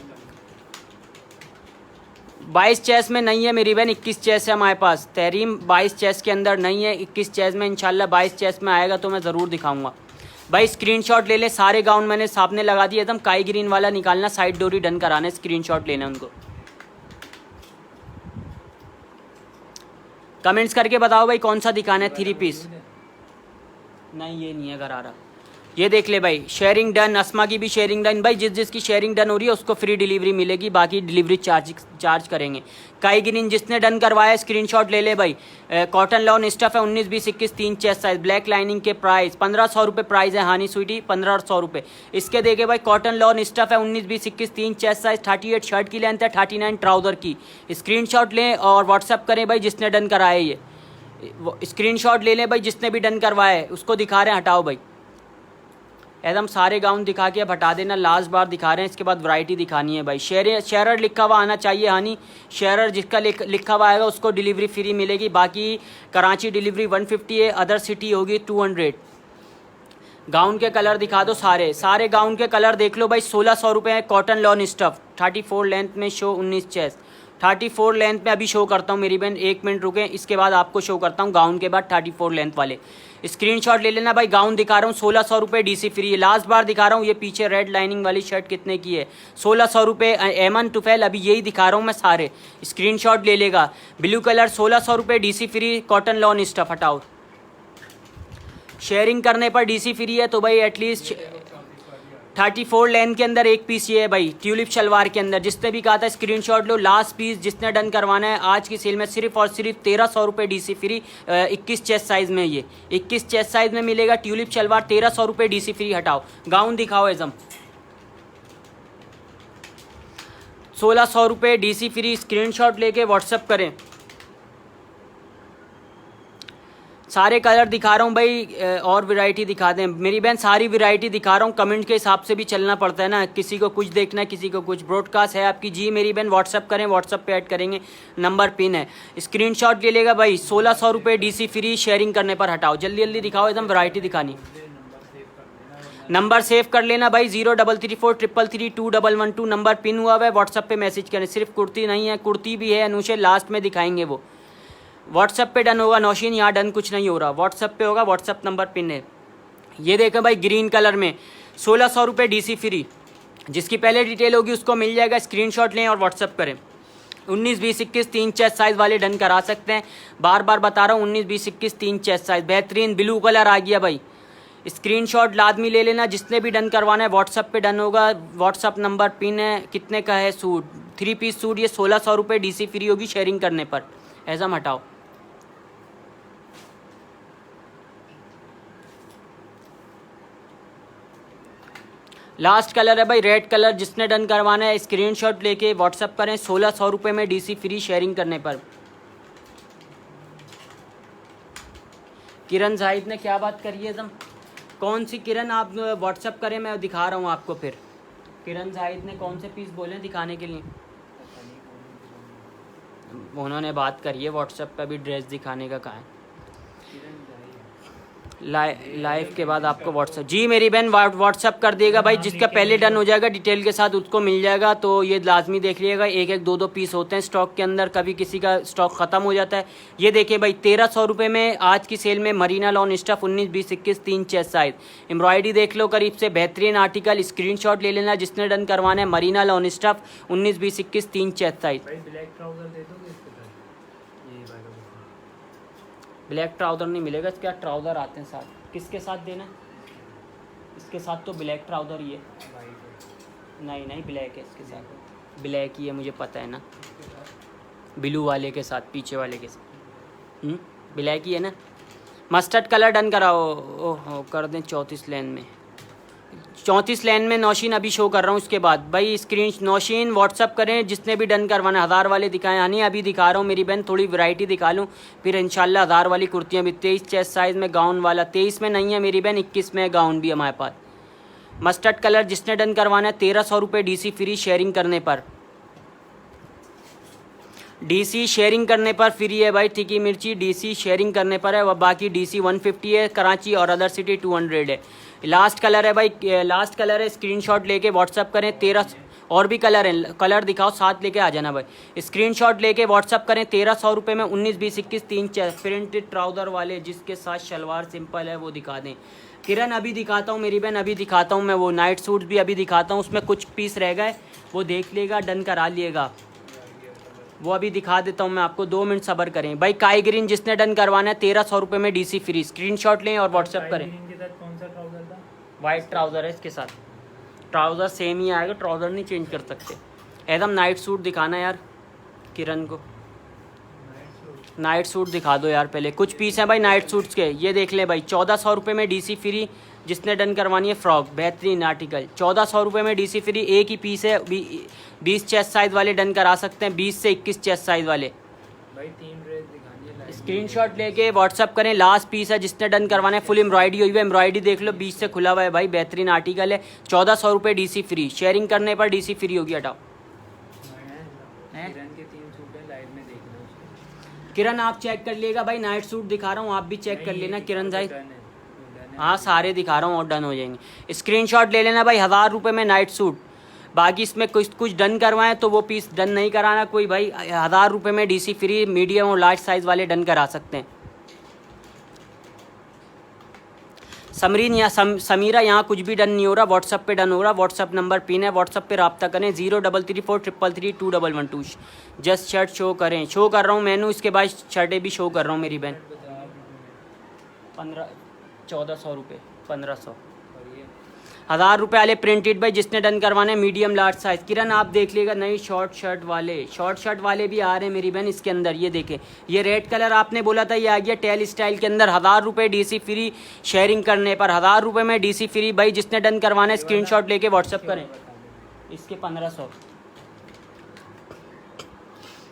A: 22 चेस्ट में नहीं है मेरी बहन, 21 चेस्ट है हमारे पास। तहरीम 22 चेस्ट के अंदर नहीं है, 21 चेस्ट में इंशाल्लाह 22 चेस्ट में आएगा तो मैं ज़रूर दिखाऊंगा भाई। स्क्रीनशॉट ले ले। सारे गाउन मैंने सामने लगा दिए एकदम। काई ग्रीन वाला निकालना, साइड डोरी डन कराना, स्क्रीनशॉट लेना उनको। कमेंट्स करके बताओ भाई कौन सा दिखाना है। 3 पीस नहीं, ये नहीं है गरारा। ये देख ले भाई, शेयरिंग डन। अस्मा की भी शेयरिंग डन भाई। जिसकी शेयरिंग डन हो रही है उसको फ्री डिलीवरी मिलेगी, बाकी डिलीवरी चार्ज करेंगे। काई ग्रीन जिसने डन करवाया स्क्रीनशॉट ले ले भाई। कॉटन लॉन स्टफ है, 19, 20, 21, 3 चेस्ट साइज। ब्लैक लाइनिंग के प्राइस ₹1500 प्राइस है। हानी स्वीटी ₹1500। इसके देखे भाई कॉटन लॉन स्टफ है, 19, 20, 21, 3 चेस्ट साइज। 38 शर्ट की लेंथ है, 39 ट्राउज़र की। स्क्रीनशॉट लें और व्हाट्सअप करें भाई जिसने डन कराया। ये स्क्रीनशॉट ले लें भाई जिसने भी डन करवाया है, उसको दिखा रहे हैं, हटाओ भाई एकदम सारे गाउन दिखा के अब हटा देना। लास्ट बार दिखा रहे हैं, इसके बाद वैरायटी दिखानी है भाई। शेरर लिखा हुआ आना चाहिए। हानी शेरर जिसका लिखा हुआ आएगा उसको डिलीवरी फ्री मिलेगी। बाकी कराची डिलीवरी 150 है, अदर सिटी होगी 200। गाउन के कलर दिखा दो, सारे गाउन के कलर देख लो भाई। ₹1600 है कॉटन लॉन स्टफ, 34 लेंथ में शो, 19 चेस्ट। 34 लेंथ में अभी शो करता हूँ मेरी बहन, 1 मिनट रुकें, इसके बाद आपको शो करता हूँ गाउन के बाद 34 लेंथ वाले। स्क्रीनशॉट ले लेना भाई। गाउन दिखा रहा हूँ ₹1600 डीसी फ्री है। लास्ट बार दिखा रहा हूँ। ये पीछे रेड लाइनिंग वाली शर्ट कितने की है? ₹1600। एमन टुफेल अभी यही दिखा रहा हूँ मैं सारे। स्क्रीनशॉट ले लेगा। Blue colour ₹1600 DC free cotton lawn stuff. हटाओ, शेयरिंग करने पर डीसी फ्री है तो भाई एटलीस्ट 34 लेंथ के अंदर एक पीस ये है भाई, ट्यूलिप शलवार के अंदर। जिसने भी कहा था स्क्रीनशॉट लो। लास्ट पीस जिसने डन करवाना है आज की सेल में सिर्फ और सिर्फ ₹1300 डीसी फ्री। 21 चेस्ट साइज में, ये 21 चेस्ट साइज में मिलेगा ट्यूलिप शलवार, ₹1300 डीसी फ्री। हटाओ, गाउन दिखाओ एजम। ₹1600 डीसी फ्री। स्क्रीनशॉट लेके व्हाट्सअप करें। सारे कलर दिखा रहा हूँ भाई, और वैरायटी दिखा दें मेरी बहन। सारी वैरायटी दिखा रहा हूँ, कमेंट के हिसाब से भी चलना पड़ता है ना, किसी को कुछ देखना है किसी को कुछ। ब्रॉडकास्ट है आपकी जी मेरी बहन, व्हाट्सअप करें, व्हाट्सअप पे ऐड करेंगे, नंबर पिन है। स्क्रीनशॉट ले लेगा भाई। ₹1600 डीसी फ्री शेयरिंग करने पर। हटाओ, जल्दी जल्दी दिखाओ, एकदम वैरायटी दिखानी। नंबर सेव कर लेना भाई, 0334333212 नंबर पिन हुआ है। व्हाट्सअप पे मैसेज करें। सिर्फ कुर्ती नहीं है, कुर्ती भी है अनुशे, लास्ट में दिखाएंगे वो। व्हाट्सअप पे डन होगा नौशीन, यहाँ डन कुछ नहीं हो रहा, व्हाट्सअप पे होगा। व्हाट्सअप नंबर पिन है। ये देखें भाई ग्रीन कलर में ₹1600 डीसी फ्री। जिसकी पहले डिटेल होगी उसको मिल जाएगा। स्क्रीनशॉट लें और व्हाट्सअप करें। 19, 20, 21, 3 चेस्ट साइज वाले डन करा सकते हैं। बार बार बता रहा हूँ, 19, 20, 21, 3 चेस्ट साइज। बेहतरीन ब्लू कलर आ गया भाई। स्क्रीनशॉट लाजमी ले लेना, जिसने भी डन करवाना है व्हाट्सअप पे डन होगा। व्हाट्सअप नंबर पिन है। कितने का है सूट? 3 पीस सूट, ये ₹1600 डीसी फ्री होगी शेयरिंग करने पर। ऐसा हटाओ। लास्ट कलर है भाई रेड कलर, जिसने डन करवाना है स्क्रीनशॉट लेके व्हाट्सअप करें। ₹1600 में डीसी फ्री शेयरिंग करने पर। किरण जाहिद ने क्या बात करी है एकदम? कौन सी किरण? आप व्हाट्सअप करें, मैं दिखा रहा हूँ आपको। फिर किरण जाहिद ने कौन से पीस बोले दिखाने के लिए? उन्होंने बात करी है व्हाट्सएप पे भी ड्रेस दिखाने का कहा है। लाइव के बाद आपको व्हाट्सएप, जी मेरी बहन व्हाट्सएप कर दिएगा भाई, जिसका पहले डन हो जाएगा डिटेल के साथ उसको मिल जाएगा। तो ये लाजमी देख लीजिएगा, एक एक दो दो पीस होते हैं स्टॉक के अंदर, कभी किसी का स्टॉक ख़त्म हो जाता है। ये देखिए भाई 1300 रुपये में आज की सेल में Marina lawn stuff 19, 20, 21 3 chest size embroidery देख लो करीब से, बेहतरीन आर्टिकल, स्क्रीनशॉट ले लेना जिसने डन करवाना है। Marina lawn stuff 19, 20, 21 3 chest size. Black trouser नहीं मिलेगा, इसके ट्राउज़र आते हैं साथ। किसके साथ देना है? इसके साथ तो ब्लैक ट्राउज़र ही है। नहीं ब्लैक है इसके साथ, ब्लैक ही है मुझे पता है ना, ब्लू वाले के साथ, पीछे वाले के साथ ब्लैक ही है ना। मस्टर्ड कलर डन कराओ। ओहो कर दें 34 लेन में, 34 लेन में नौशीन अभी शो कर रहा हूँ। उसके बाद भाई स्क्रीन नौशीन व्हाट्सअप करें जिसने भी डन करवाना। 1000 वाले दिखाएं, यानी अभी दिखा रहा हूँ मेरी बहन, थोड़ी वैरायटी दिखा लूँ फिर इंशाल्लाह 1000 वाली कुर्तियाँ भी। 23 चेस्ट साइज़ में गाउन वाला, 23 में नहीं है मेरी बहन, 21 में गाउन भी हमारे पास। मस्टर्ड कलर जिसने डन करवाना है 1300 रुपये DC फ्री शेयरिंग करने पर, DC शेयरिंग करने पर फ्री है भाई। तिकी मिर्ची DC शेयरिंग करने पर है, वह बाकी DC 150 है, कराची और अदर सिटी 200 है। लास्ट कलर है भाई, लास्ट कलर है, स्क्रीनशॉट लेके व्हाट्सअप करें। 13 और भी कलर हैं, कलर दिखाओ साथ लेके आ जाना भाई। स्क्रीनशॉट लेके व्हाट्सअप करें। 1300 रुपये में 19, 20, 21 3 प्रिंटेड ट्राउज़र वाले जिसके साथ शलवार सिंपल है वो दिखा दें। किरण अभी दिखाता हूँ मेरी बहन, अभी दिखाता हूँ मैं, वो नाइट सूट भी अभी दिखाता हूँ, उसमें कुछ पीस रह गए वो देख लेगा, डन करा लिएगा, वो अभी दिखा देता हूँ मैं आपको, 2 मिनट सब्र करें भाई। काई ग्रीन जिसने डन करवाना है 1300 रुपये में DC फ्री, स्क्रीनशॉट लें और व्हाट्सएप करें।
B: कौन सा ट्राउजर था?
A: वाइट ट्राउज़र है इसके साथ, ट्राउज़र सेम ही आएगा, ट्राउज़र नहीं चेंज कर सकते। एकदम नाइट सूट दिखाना यार किरण को, नाइट सूट दिखा दो यार पहले। कुछ पीस हैं भाई नाइट सूट्स के, ये देख ले भाई। 1400 रुपये में DC फ्री जिसने डन करवानी है फ्रॉक, बेहतरीन आर्टिकल। 1400 रुपये में DC फ्री, एक ही पीस है। 20 चेस्ट साइज़ वाले डन करा सकते हैं, 20 से 21 चेस्ट साइज़ वाले
B: भाई। 3 ड्रेस दिखानी है,
A: स्क्रीनशॉट लेके व्हाट्सअप करें। लास्ट पीस है जिसने डन करवाना है, फुल एम्ब्रॉयडरी हुई है, एम्ब्रॉयडरी देख लो, 20 से खुला हुआ है भाई, बेहतरीन आर्टिकल है। 1400 रुपये DC फ्री, शेयरिंग करने पर DC फ्री होगी। हटाओ
B: किरण के 3 सूट है, लाइव में देखना उसको।
A: किरण आप चेक कर लिएगा भाई, नाइट सूट दिखा रहा हूँ, आप भी चेक कर लेना किरण जाहिद। हाँ सारे दिखा रहा हूँ और डन हो जाएंगे। स्क्रीनशॉट ले लेना भाई। 1000 रुपये में नाइट सूट, बाकी इसमें कुछ डन करवाएं तो वो पीस डन नहीं कराना कोई भाई। 1000 रुपये में DC फ्री, मीडियम और लार्ज साइज़ वाले डन करा सकते हैं। समरीन या समीरा यहाँ कुछ भी डन नहीं हो रहा, व्हाट्सअप पे डन हो रहा। व्हाट्सअप नंबर पिन है, व्हाट्सअप पे रब्ता करें 0334333211। जस्ट शर्ट शो करें, शो कर रहा हूँ मेनू, इसके बाद शर्टें भी शो कर रहा हूँ मेरी बहन। 1400 रुपये, 1500। 1000 रुपये वाले प्रिंटेड भाई जिसने डन करवाना है, मीडियम लार्ज साइज़। किरण आप देख लीजिएगा, नई शॉर्ट शर्ट वाले भी आ रहे हैं मेरी बहन इसके अंदर। ये देखें, ये रेड कलर आपने बोला था, ये आ गया टेल स्टाइल के अंदर। 1000 रुपये DC फ्री शेयरिंग करने पर, 1000 रुपये में DC फ्री भाई जिसने डन करवाना है, स्क्रीनशॉट लेके व्हाट्सअप करें। इसके 1500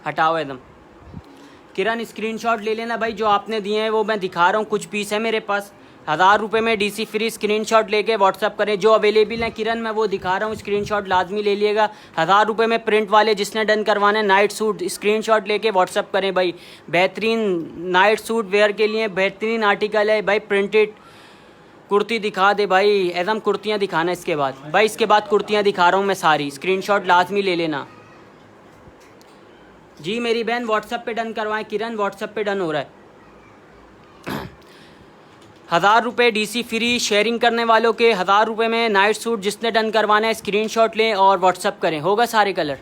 A: हटाओ एकदम। किरण स्क्रीनशॉट ले लेना भाई, जो आपने दिए हैं वो मैं दिखा रहा हूँ, कुछ पीस है मेरे पास। 1000 रुपये में DC फ्री, स्क्रीनशॉट लेके व्हाट्सअप करें। जो अवेलेबल है किरण मैं वो दिखा रहा हूँ, स्क्रीनशॉट लाजमी ले लिएगा। 1000 रुपये में प्रिंट वाले जिसने डन करवाना है नाइट सूट, स्क्रीनशॉट लेके व्हाट्सअप करें भाई। बेहतरीन नाइट सूट वेयर के लिए बेहतरीन आर्टिकल है भाई। प्रिंटेड कुर्ती दिखा दे भाई, एकदम कुर्तियाँ दिखाना इसके बाद भाई। इसके बाद कुर्तियाँ दिखा रहा हूँ मैं सारी, स्क्रीनशॉट लाजमी ले लेना जी मेरी बहन। व्हाट्सअप पे डन करवाएं किरण, व्हाट्सअप पे डन हो रहा है। 1000 रुपये DC फ्री शेयरिंग करने वालों के, 1000 रुपये में नाइट सूट जिसने डन करवाना है, स्क्रीनशॉट लें और व्हाट्सअप करें। होगा सारे कलर।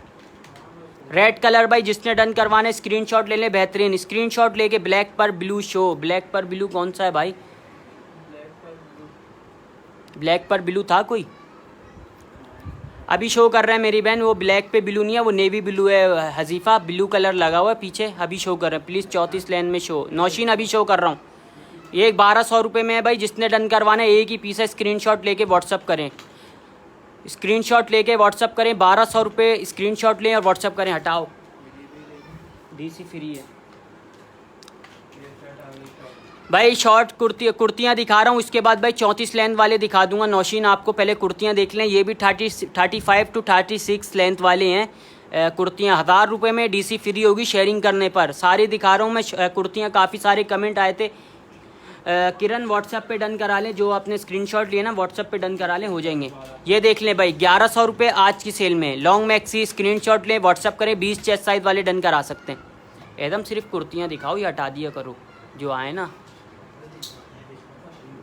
A: रेड कलर भाई जिसने डन करवाना है, स्क्रीनशॉट ले लें, बेहतरीन। स्क्रीनशॉट लेके ब्लैक पर ब्लू शो, ब्लैक पर ब्लू कौन सा है भाई? ब्लैक पर ब्लू था कोई, अभी शो कर रहा है मेरी बहन। वो ब्लैक पे ब्लू नहीं है, वो नेवी ब्लू है। हजीफा ब्लू कलर लगा हुआ है पीछे, अभी शो कर रहे हैं। प्लीज़ 34 लेन में शो। नौशीन अभी शो कर रहा हूँ। ये 1200 रुपये में है भाई, जिसने डन करवाना है, एक ही पीस है। स्क्रीनशॉट लेके व्हाट्सअप करें, स्क्रीनशॉट लेके व्हाट्सअप करें। 1200 रुपये, स्क्रीनशॉट लें और व्हाट्सअप करें। हटाओ, DC फ्री है। भाई शॉर्ट कुर्तियाँ दिखा रहा हूँ, उसके बाद भाई 34 लेंथ वाले दिखा दूंगा। नौशीन आपको पहले कुर्तियाँ देख लें, ये भी 35 टू 36 लेंथ वाले हैं। कुर्तियाँ 1000 रुपये में, डीसी फ्री होगी शेयरिंग करने पर। सारे दिखा रहा हूँ मैं कुर्तियाँ। काफ़ी सारे कमेंट आए थे किरण व्हाट्सएप पे डन करा लें, जो आपने स्क्रीनशॉट लिए ना व्हाट्सएप पे डन करा लें, हो जाएंगे। ये देख लें भाई 1100 रुपये आज की सेल में। लॉन्ग मैक्सी स्क्रीनशॉट लें, व्हाट्सएप करें, 20 चेस्ट साइज़ वाले डन करा सकते हैं। एकदम सिर्फ कुर्तियाँ दिखाओ, ये हटा दिया करो जो आए ना।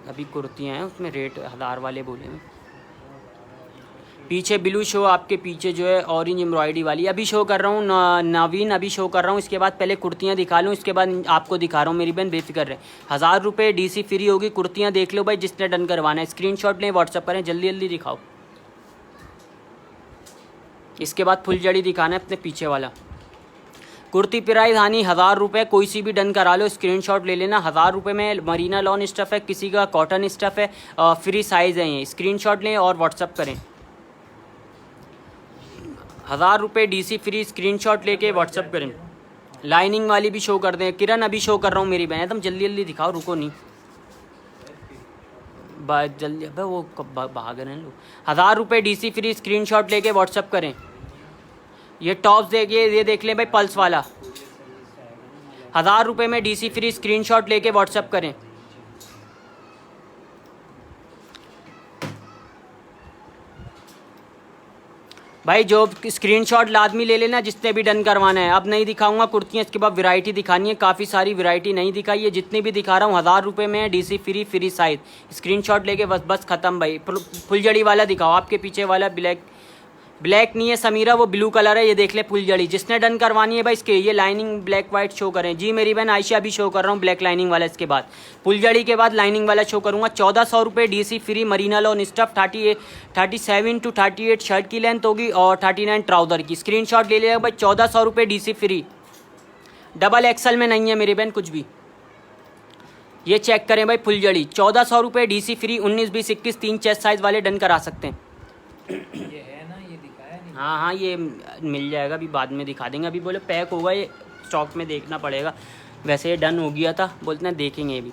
A: अभी कुर्तियाँ हैं उसमें रेट 1000 वाले बोले हैं। पीछे ब्लू शो, आपके पीछे जो है ऑरेंज एम्ब्रॉयडरी वाली अभी शो कर रहा हूँ। नवीन अभी शो कर रहा हूँ। इसके बाद पहले कुर्तियाँ दिखा लूँ, इसके बाद आपको दिखा रहा हूँ। मेरी बहन बेफिक्र है, 1000 रुपये डीसी फ्री होगी। कुर्तियाँ देख लो भाई, जिसने डन करवाना है स्क्रीनशॉट लें, व्हाट्सअप करें, जल्दी जल्दी दिखाओ। इसके बाद फुल जड़ी दिखाना है अपने पीछे वाला। कुर्ती प्राइस हानि 1000 रुपये, कोई सी भी डन करा लो, स्क्रीनशॉट ले लेना। 1000 रुपये में मरीना लॉन स्टफ़ है, किसी का कॉटन स्टफ़ है, फ्री साइज़ है ये। स्क्रीनशॉट लें और व्हाट्सअप करें। 1000 रुपये डीसी फ्री, स्क्रीनशॉट लेके व्हाट्सअप करें। लाइनिंग वाली भी शो कर दें। किरण अभी शो कर रहा हूँ मेरी बहन, एकदम जल्दी जल्दी दिखाओ, रुको नहीं जल्दी। अबे वो भाग रहे हैं लोग। 1000 रुपये डीसी फ्री, स्क्रीनशॉट लेके व्हाट्सअप करें। ये टॉप्स देखिए, ये देख लें भाई पल्स वाला, 1000 रुपये में डीसी फ्री, स्क्रीनशॉट लेके व्हाट्सअप करें। भाई जो स्क्रीनशॉट लाजमी ले लेना जिसने भी डन करवाना है। अब नहीं दिखाऊंगा कुर्तियाँ, इसके बाद वैरायटी दिखानी है, काफ़ी सारी वैरायटी नहीं दिखाई है। जितनी भी दिखा रहा हूँ 1000 रुपये में DC free, free size. Screenshot लेके बस ख़त्म भाई। फुलझड़ी वाला दिखाओ, आपके पीछे वाला ब्लैक नहीं है समीरा, वो ब्लू कलर है। ये देख ले फुलझड़ी, जिसने डन करवानी है भाई इसके ये लाइनिंग ब्लैक वाइट शो करें। जी मेरी बहन आयशा अभी शो कर रहा हूँ ब्लैक लाइनिंग वाला। इसके बाद फुलझड़ी के बाद लाइनिंग वाला शो करूँगा। 1400 रुपये DC free, Marina lawn stuff, 37 to 38 shirt की लेंथ होगी और 39 ट्राउज़र की। स्क्रीनशॉट ले लिया भाई। 1400 रुपये डीसी फ्री, डबल एक्सल में नहीं है मेरी बहन कुछ भी। ये चेक करें भाई फुलझड़ी, 1400 रुपये डीसी फ्री, 19, 20, 21 3 चेस्ट साइज़ वाले डन करा सकते हैं।
B: ये है ना, ये दिखाया नहीं।
A: हाँ ये मिल जाएगा, अभी बाद में दिखा देंगे। अभी बोले पैक होगा, ये स्टॉक में देखना पड़ेगा। वैसे ये डन हो गया था, बोलते हैं देखेंगे। अभी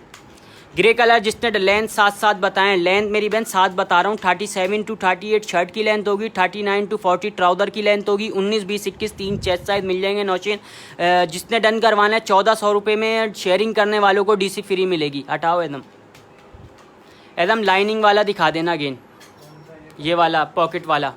A: ग्रे कलर, जिसने लेंथ 7 बताएं। लेंथ मेरी बहन 7 बता रहा हूँ। 37 टू 38 शर्ट की लेंथ होगी, 39 टू 40 ट्राउज़र की लेंथ होगी, 19, 20, 21 3 चेस्ट साइज़ मिल जाएंगे। नौशीन जिसने डन करवाना है 1400 रुपये में शेयरिंग करने वालों को डीसी फ्री मिलेगी। हटाओ एकदम लाइनिंग वाला दिखा देना अगेन। ये वाला पॉकेट वाला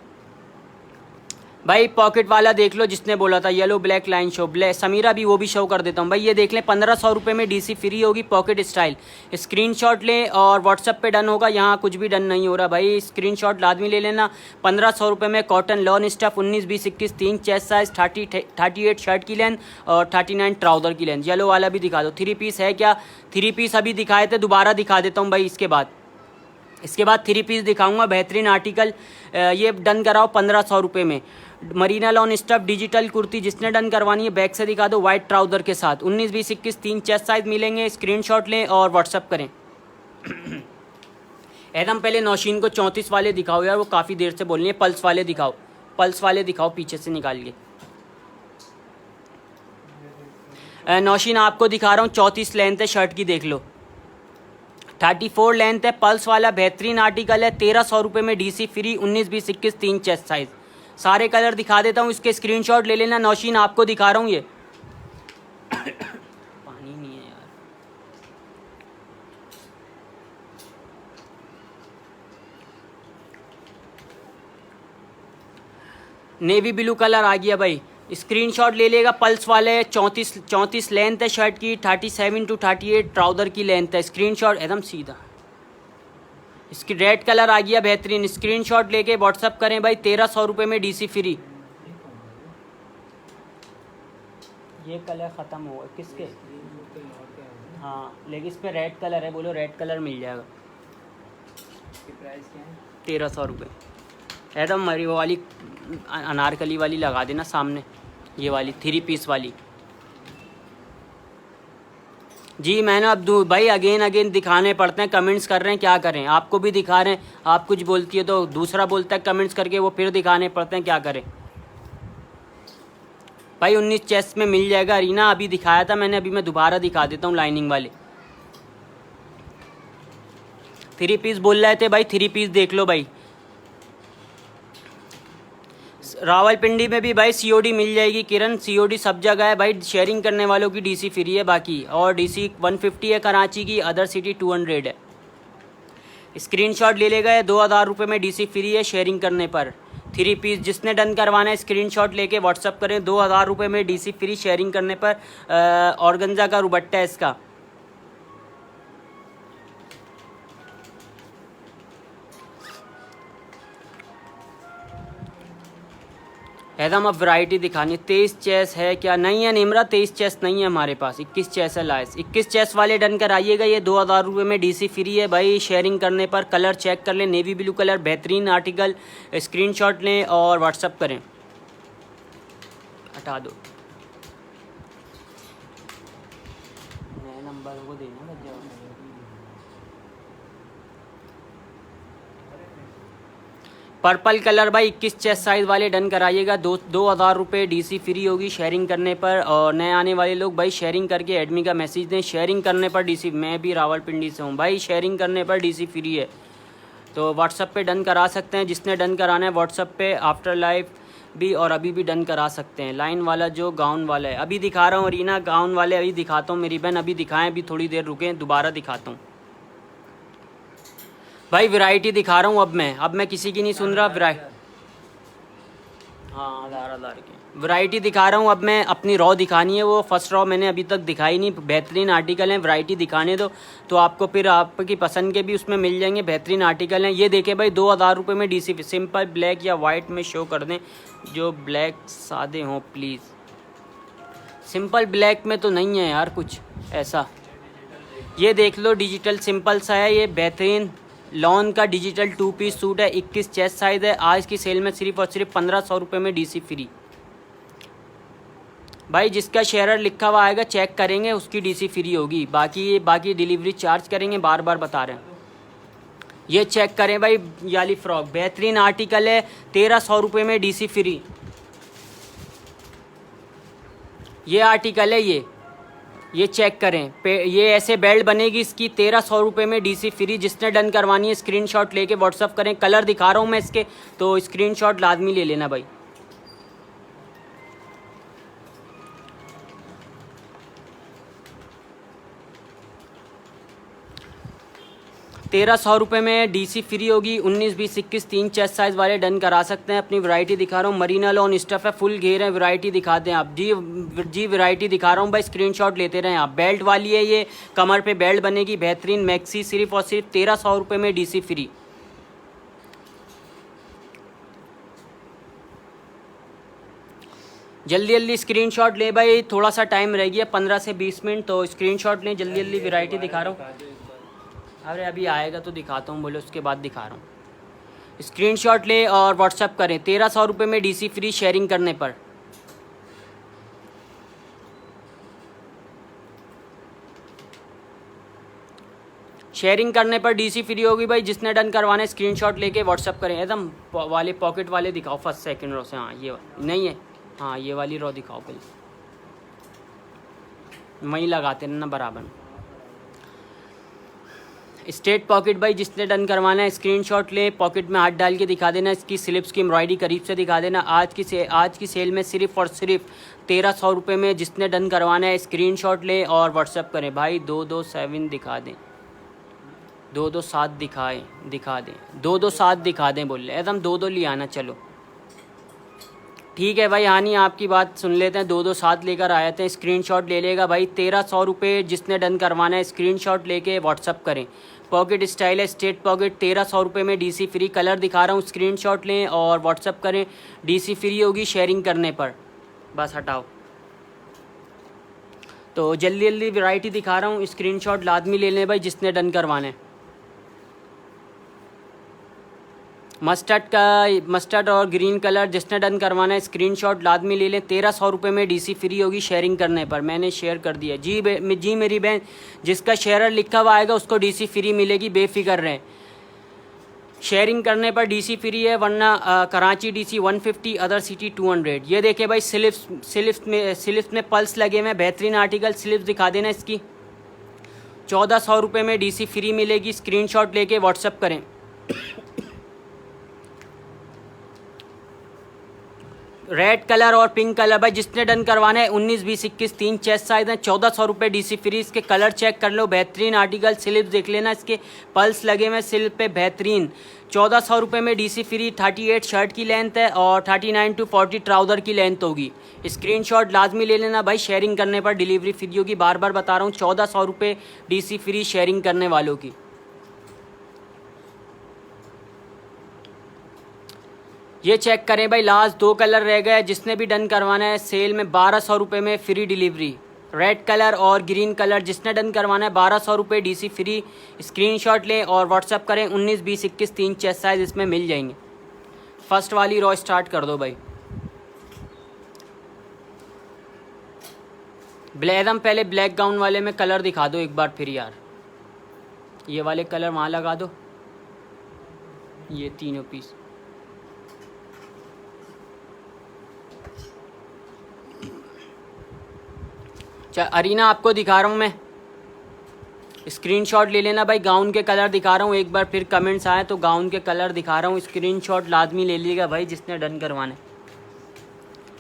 A: भाई, पॉकेट वाला देख लो जिसने बोला था yellow black line show. Black Samira भी वो भी शो कर देता हूँ भाई। ये देख लें 1500 रुपये में डीसी फ्री होगी, पॉकेट स्टाइल। स्क्रीनशॉट लें और व्हाट्सअप पे डन होगा। यहाँ कुछ भी डन नहीं हो रहा भाई, स्क्रीनशॉट लाजमी ले लेना। 1500 रुपये में cotton lawn stuff, 19, 20, 21 3 chest size, 38 shirt की लेंथ और 39 ट्राउज़र की लेंथ। येलो वाला भी दिखा दो। 3 पीस है क्या? 3 पीस अभी दिखाए थे, दोबारा दिखा देता हूँ भाई। इसके बाद 3 पीस दिखाऊंगा, बेहतरीन आर्टिकल। ये डन कराओ 1500 रुपये में। Marina lawn stuff digital kurti, जिसने डन करवानी है बैक से दिखा दो, वाइट ट्राउज़र के साथ। 19, 20, 21 3 चेस्ट साइज़ मिलेंगे। स्क्रीनशॉट लें और व्हाट्सअप करें। एकदम पहले नौशीन को 34 वाले दिखाओ यार, वो काफ़ी देर से बोलनी है। पल्स वाले दिखाओ पीछे से निकाल के। नौशीन आपको दिखा रहा हूँ 34 लेंथ है शर्ट की, देख लो। 34 लेंथ है, पल्स वाला बेहतरीन आर्टिकल है। 1300 रुपये में डीसी फ्री, 19, 20, 21 3 चेस्ट साइज़। सारे कलर दिखा देता हूँ, इसके स्क्रीनशॉट ले लेना। नौशीन आपको दिखा रहा हूँ ये पानी नहीं है यार। नेवी ब्लू कलर आ गया भाई, स्क्रीनशॉट ले लेगा। पल्स वाले 34 लेंथ है शर्ट की, 37 टू 38 ट्राउज़र की लेंथ है। स्क्रीनशॉट एकदम सीधा। इसकी रेड कलर आ गया बेहतरीन, स्क्रीनशॉट लेके व्हाट्सअप करें भाई। 1300 रुपये में डीसी फ्री। ये कलर ख़त्म हुआ किसके? हाँ लेकिन इस पर रेड कलर है, बोलो रेड कलर मिल जाएगा।
B: प्राइस क्या है?
A: 1300 रुपये। एकदम मरी वो वाली अनारकली वाली लगा देना सामने, ये वाली 3 पीस वाली। जी मैंने अब भाई अगेन दिखाने पड़ते हैं, कमेंट्स कर रहे हैं, क्या करें? आपको भी दिखा रहे हैं, आप कुछ बोलती है तो दूसरा बोलता है कमेंट्स करके, वो फिर दिखाने पड़ते हैं, क्या करें भाई। 19 चेस्ट में मिल जाएगा। अरीना अभी दिखाया था मैंने, अभी मैं दोबारा दिखा देता हूँ लाइनिंग वाले। 3 पीस बोल रहे थे भाई, 3 पीस देख लो भाई। रावलपिंडी में भी भाई सीओडी मिल जाएगी किरण, सीओडी सब जगह है भाई। शेयरिंग करने वालों की डीसी फ्री है बाकी, और डीसी 150 है कराची की, अदर सिटी 200 है। स्क्रीनशॉट ले लेगा, 2000 रुपये में डीसी फ्री है शेयरिंग करने पर। 3 पीस जिसने डन करवाना है स्क्रीनशॉट लेके व्हाट्सअप करें, 2000 रुपये में डीसी फ्री शेयरिंग करने पर। ऑर्गेन्जा का रुबट्टा है इसका। एकदम अब वैरायटी दिखानी। 23 चेस है क्या? नहीं है निमरा, 23 चेस नहीं है हमारे पास, 21 चेस है लाइस। 21 चेस वाले डन कराइएगा, ये 2000 रुपये में डीसी फ्री है भाई शेयरिंग करने पर। कलर चेक कर लें, नेवी ब्लू कलर, बेहतरीन आर्टिकल। स्क्रीनशॉट लें और व्हाट्सअप करें। हटा दो, नए नंबर को देना लग जाओ। पर्पल कलर भाई 21 चेस्ट साइज़ वाले डन कराइएगा, 2000 रुपये डीसी फ्री होगी शेयरिंग करने पर। और नए आने वाले लोग भाई शेयरिंग करके एडमी का मैसेज दें, शेयरिंग करने पर डीसी। मैं भी रावलपिंडी से हूँ भाई, शेयरिंग करने पर डीसी फ्री है, तो व्हाट्सअप पे डन करा सकते हैं। जिसने डन कराना है व्हाट्सअप पे आफ्टर लाइव भी और अभी भी डन करा सकते हैं। लाइन वाला जो गाउन वाला है अभी दिखा रहा हूँ, रीना गाउन वाले अभी दिखाता हूँ मेरी बहन, अभी दिखाएं, अभी थोड़ी देर रुकें, दोबारा दिखाता हूँ भाई। वैरायटी दिखा रहा हूँ अब मैं किसी की नहीं सुन रहा। हाँ, आधार की वैरायटी दिखा रहा हूँ अब मैं। अपनी रॉ दिखानी है, वो फर्स्ट रॉ मैंने अभी तक दिखाई नहीं। बेहतरीन आर्टिकल हैं, वैरायटी दिखाने दो तो आपको फिर आपकी पसंद के भी उसमें मिल जाएंगे। बेहतरीन आर्टिकल हैं ये। देखें भाई 2000 रुपये में डीसी। सिंपल ब्लैक या वाइट में शो कर दें, जो ब्लैक सादे हों प्लीज़। सिंपल ब्लैक में तो नहीं है यार कुछ ऐसा। ये देख लो, डिजिटल सिंपल सा है ये, बेहतरीन लॉन का डिजिटल 2 पीस सूट है। 21 चेस्ट साइज़ है। आज की सेल में सिर्फ और सिर्फ 1500 रुपये में डीसी फ्री भाई। जिसका शेयरर लिखा हुआ आएगा चेक करेंगे, उसकी डीसी फ्री होगी। बाकी डिलीवरी चार्ज करेंगे, बार बार बता रहे हैं। ये चेक करें भाई, याली फ्रॉक बेहतरीन आर्टिकल है, 1300 रुपये में डीसी फ्री। ये आर्टिकल है ये चेक करें। ये ऐसे बेल्ट बनेगी इसकी, 1300 रुपये में डीसी फ्री। जिसने डन करवानी है स्क्रीनशॉट लेके व्हाट्सअप करें। कलर दिखा रहा हूँ मैं इसके, तो स्क्रीनशॉट लाजमी ले लेना भाई। तेरह 100 रुपये में डीसी फ्री होगी। 19, 20, 21 3 चेस्ट साइज़ वाले डन करा सकते हैं। अपनी वैरायटी दिखा रहा हूँ, मरीना लॉन स्टफ है, फुल घेर है। वैरायटी दिखा दें आप जी वैरायटी दिखा रहा हूँ भाई, स्क्रीनशॉट लेते रहें आप। बेल्ट वाली है ये, कमर पे बेल्ट बनेगी, बेहतरीन मैक्सी। सिर्फ और सिर्फ 1300 रुपये में डीसी फ्री। जल्दी स्क्रीनशॉट ले भाई, थोड़ा सा टाइम रह गया, 15 से 20 मिनट, तो स्क्रीनशॉट लें जल्दी। वैरायटी दिखा रहा हूँ। अरे अभी आएगा तो दिखाता हूँ, बोले उसके बाद दिखा रहा हूँ। स्क्रीनशॉट ले और व्हाट्सअप करें। 1300 रुपये में डीसी फ्री शेयरिंग करने पर। शेयरिंग करने पर डीसी फ्री होगी भाई। जिसने डन करवाना है स्क्रीनशॉट लेके व्हाट्सअप करें। एकदम वाले पॉकेट वाले दिखाओ, फर्स्ट सेकंड रो से। हाँ ये नहीं है, हाँ ये वाली रो दिखाओ पहले, वहीं लगाते ना बराबर। स्ट्रेट पॉकेट भाई, जिसने डन करवाना है स्क्रीनशॉट ले, पॉकेट में हाथ डाल के दिखा देना। इसकी स्लिप्स की एम्ब्रॉयडरी करीब से दिखा देना। आज की सेल में सिर्फ और सिर्फ 1300 रुपये में। जिसने डन करवाना है स्क्रीनशॉट ले और व्हाट्सअप करें भाई। 227 दिखा दें, 227 दिखा दें, 227 दिखा दें बोल रहे एकदम। 2 ले आना, चलो ठीक है भाई। हानि आपकी बात सुन लेते हैं, 227 लेकर आए थे। स्क्रीनशॉट ले लेगा भाई। 1300 रुपये जिसने डन करवाना है स्क्रीनशॉट लेके व्हाट्सअप करें। पॉकेट स्टाइल है, स्ट्रेट पॉकेट, 1300 रुपये में डीसी फ्री। कलर दिखा रहा हूँ, स्क्रीनशॉट लें और व्हाट्सअप करें। डीसी फ्री होगी शेयरिंग करने पर। बस हटाओ, तो जल्दी वैरायटी दिखा रहा हूँ, स्क्रीनशॉट लाजमी ले लें भाई जिसने डन करवाना है। मस्टर्ड और ग्रीन कलर, जिसने डन करवाना है स्क्रीनशॉट लाजमी ले लें। 1300 रुपये में डीसी फ्री होगी शेयरिंग करने पर। मैंने शेयर कर दिया जी मेरी बहन, जिसका शेयरर लिखा हुआ आएगा उसको डीसी फ्री मिलेगी, बेफिक्र रहें। शेयरिंग करने पर डीसी फ्री है, वरना कराची डीसी 150, अदर सिटी 200। ये देखे भाई, स्लिप्स में पल्स लगे हुए हैं, बेहतरीन आर्टिकल। स्लिप्स दिखा देना इसकी, 1400 रुपये में DC फ्री मिलेगी। स्क्रीनशॉट लेके व्हाट्सअप करें। रेड कलर और पिंक कलर भाई जिसने डन करवाना है 19, 20, 21 3 चेस्ट साइज हैं। 1400 रुपये DC फ्री। इसके कलर चेक कर लो, बेहतरीन आर्टिकल। स्लिप देख लेना, इसके पल्स लगे हुए स्लिप पे, बेहतरीन। 1400 रुपये में DC फ्री। 38 शर्ट की लेंथ है और 39 to 40 ट्राउज़र की लेंथ होगी। स्क्रीनशॉट लाजमी ले लेना भाई, शेयरिंग करने पर डिलीवरी फ्री होगी। बार बार बता रहा हूँ, 1400 रुपये DC फ्री शेयरिंग करने वालों की। ये चेक करें भाई, लास्ट 2 कलर रह गए। जिसने भी डन करवाना है सेल में 1200 रुपये में फ्री डिलीवरी। रेड कलर और ग्रीन कलर जिसने डन करवाना है 1200 रुपये DC फ्री। स्क्रीनशॉट लें और व्हाट्सअप करें। 19, 20, 21 3 चेस्ट साइज इसमें मिल जाएंगे। फर्स्ट वाली रो स्टार्ट कर दो भाई। एकदम पहले ब्लैक गाउन वाले में कलर दिखा दो एक बार फिर यार। ये वाले कलर वहाँ लगा दो, ये तीनों पीस। अरीना आपको दिखा रहा हूँ मैं, स्क्रीनशॉट ले लेना भाई। गाउन के कलर दिखा रहा हूँ, एक बार फिर कमेंट्स आए तो गाउन के कलर दिखा रहा हूँ, स्क्रीनशॉट लाजमी ले लीजिएगा भाई जिसने डन करवाने।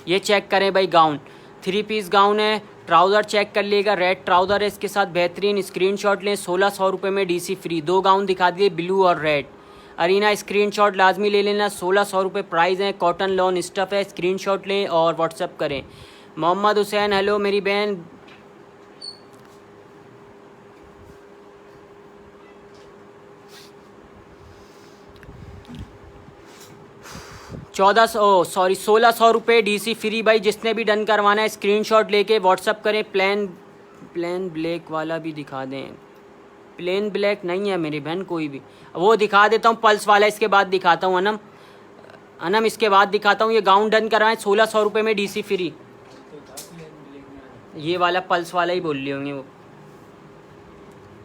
A: ये चेक करें भाई, गाउन 3 पीस गाउन है। ट्राउज़र चेक कर लीजिएगा, रेड ट्राउज़र है इसके साथ, बेहतरीन। स्क्रीनशॉट लें। 1600 रुपये में DC फ्री। 2 गाउन दिखा दिए, ब्लू और रेड। अरीना स्क्रीनशॉट लाजमी ले लेना। 1600 रुपये प्राइस है। कॉटन लॉन स्टफ़ है। स्क्रीनशॉट लें और व्हाट्सअप करें। मोहम्मद हुसैन हेलो मेरी बहन। 1600 रुपये DC फ्री भाई जिसने भी डन करवाना है स्क्रीनशॉट लेके व्हाट्सअप करें। प्लेन ब्लैक वाला भी दिखा दें। प्लेन ब्लैक नहीं है मेरी बहन कोई भी, वो दिखा देता हूँ पल्स वाला, इसके बाद दिखाता हूँ। अनम इसके बाद दिखाता हूँ। ये गाउन डन करवाएं 1600 रुपये में DC फ्री। ये वाला पल्स वाला ही बोल रहे होंगे वो।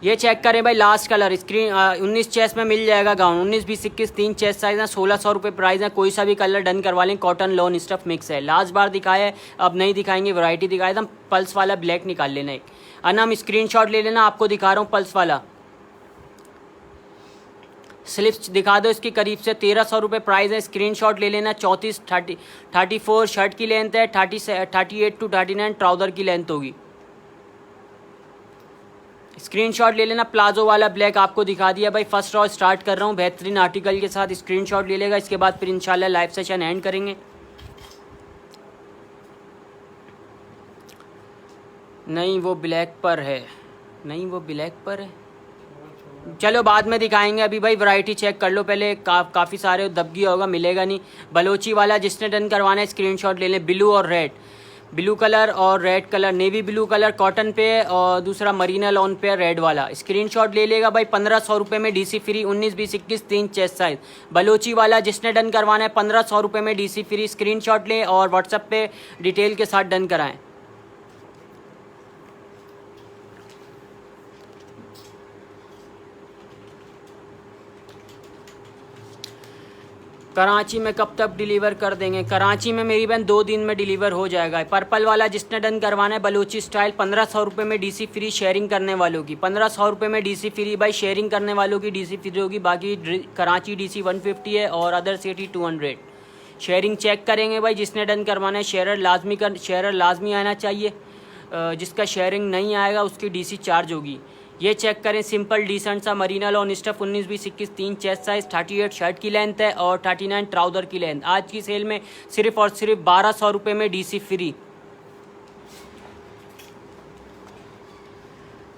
A: ये चेक करें भाई, लास्ट कलर 19 चेस्ट में मिल जाएगा गाउन। 19, 20, 21 3 चेस्ट साइज है। 1600 रुपये प्राइस है। कोई सा भी कलर डन करवा लें। कॉटन लॉन स्टफ मिक्स है। लास्ट बार दिखाया है, अब नहीं दिखाएंगे, वैरायटी दिखाया था। पल्स वाला ब्लैक निकाल लेना एक। अनम स्क्रीनशॉट ले लेना, आपको दिखा रहा हूँ पल्स वाला। स्लिप्स दिखा दो इसकी करीब से। 1300 रुपये प्राइस है। स्क्रीनशॉट ले लेना। 34 शर्ट की लेंथ है। 38 to 39 ट्राउज़र की लेंथ होगी। स्क्रीनशॉट ले लेना। प्लाजो वाला ब्लैक आपको दिखा दिया भाई। फर्स्ट रॉ स्टार्ट कर रहा हूँ बेहतरीन आर्टिकल के साथ। स्क्रीनशॉट ले लेगा, इसके बाद फिर इंशाल्लाह लाइव सेशन एंड करेंगे। नहीं वो ब्लैक पर है, नहीं वो ब्लैक पर है, चलो बाद में दिखाएंगे। अभी भाई वैरायटी चेक कर लो पहले। काफ़ी सारे दबगी होगा, मिलेगा नहीं। बलोची वाला जिसने डन करवाना है स्क्रीनशॉट ले लें। ब्लू और रेड, ब्लू कलर और red colour, navy blue colour cotton पे और दूसरा मरीना लॉन पे रेड वाला। स्क्रीनशॉट ले लेगा भाई। 1500 रुपये में DC free. 19, 20, 21 3 chest size. Balochi वाला जिसने डन करवाना है 1500 रुपये में DC फ्री। स्क्रीनशॉट लें और व्हाट्सएप पे डिटेल के साथ डन कराएं। कराची में कब तक डिलीवर कर देंगे? कराची में मेरी बहन 2 दिन में डिलीवर हो जाएगा। पर्पल वाला जिसने डन करवाना है बलूची स्टाइल 1500 रुपये में DC फ्री शेयरिंग करने वालों की। 1500 रुपये में DC फ्री भाई, शेयरिंग करने वालों की DC फ्री होगी। बाकी कराची DC 150 है और अदर सिटी 200। शेयरिंग चेक करेंगे भाई, जिसने डन करवाना है शेयरर लाजमी आना चाहिए। जिसका शेयरिंग नहीं आएगा उसकी DC चार्ज होगी। ये चेक करें, सिंपल डिसेंट सा Marina lawn stuff 19, 20, 21 3 chest size. 38 shirt की लेंथ है और 39 ट्राउज़र की लेंथ। आज की सेल में सिर्फ और सिर्फ 1200 रुपये में DC फ्री।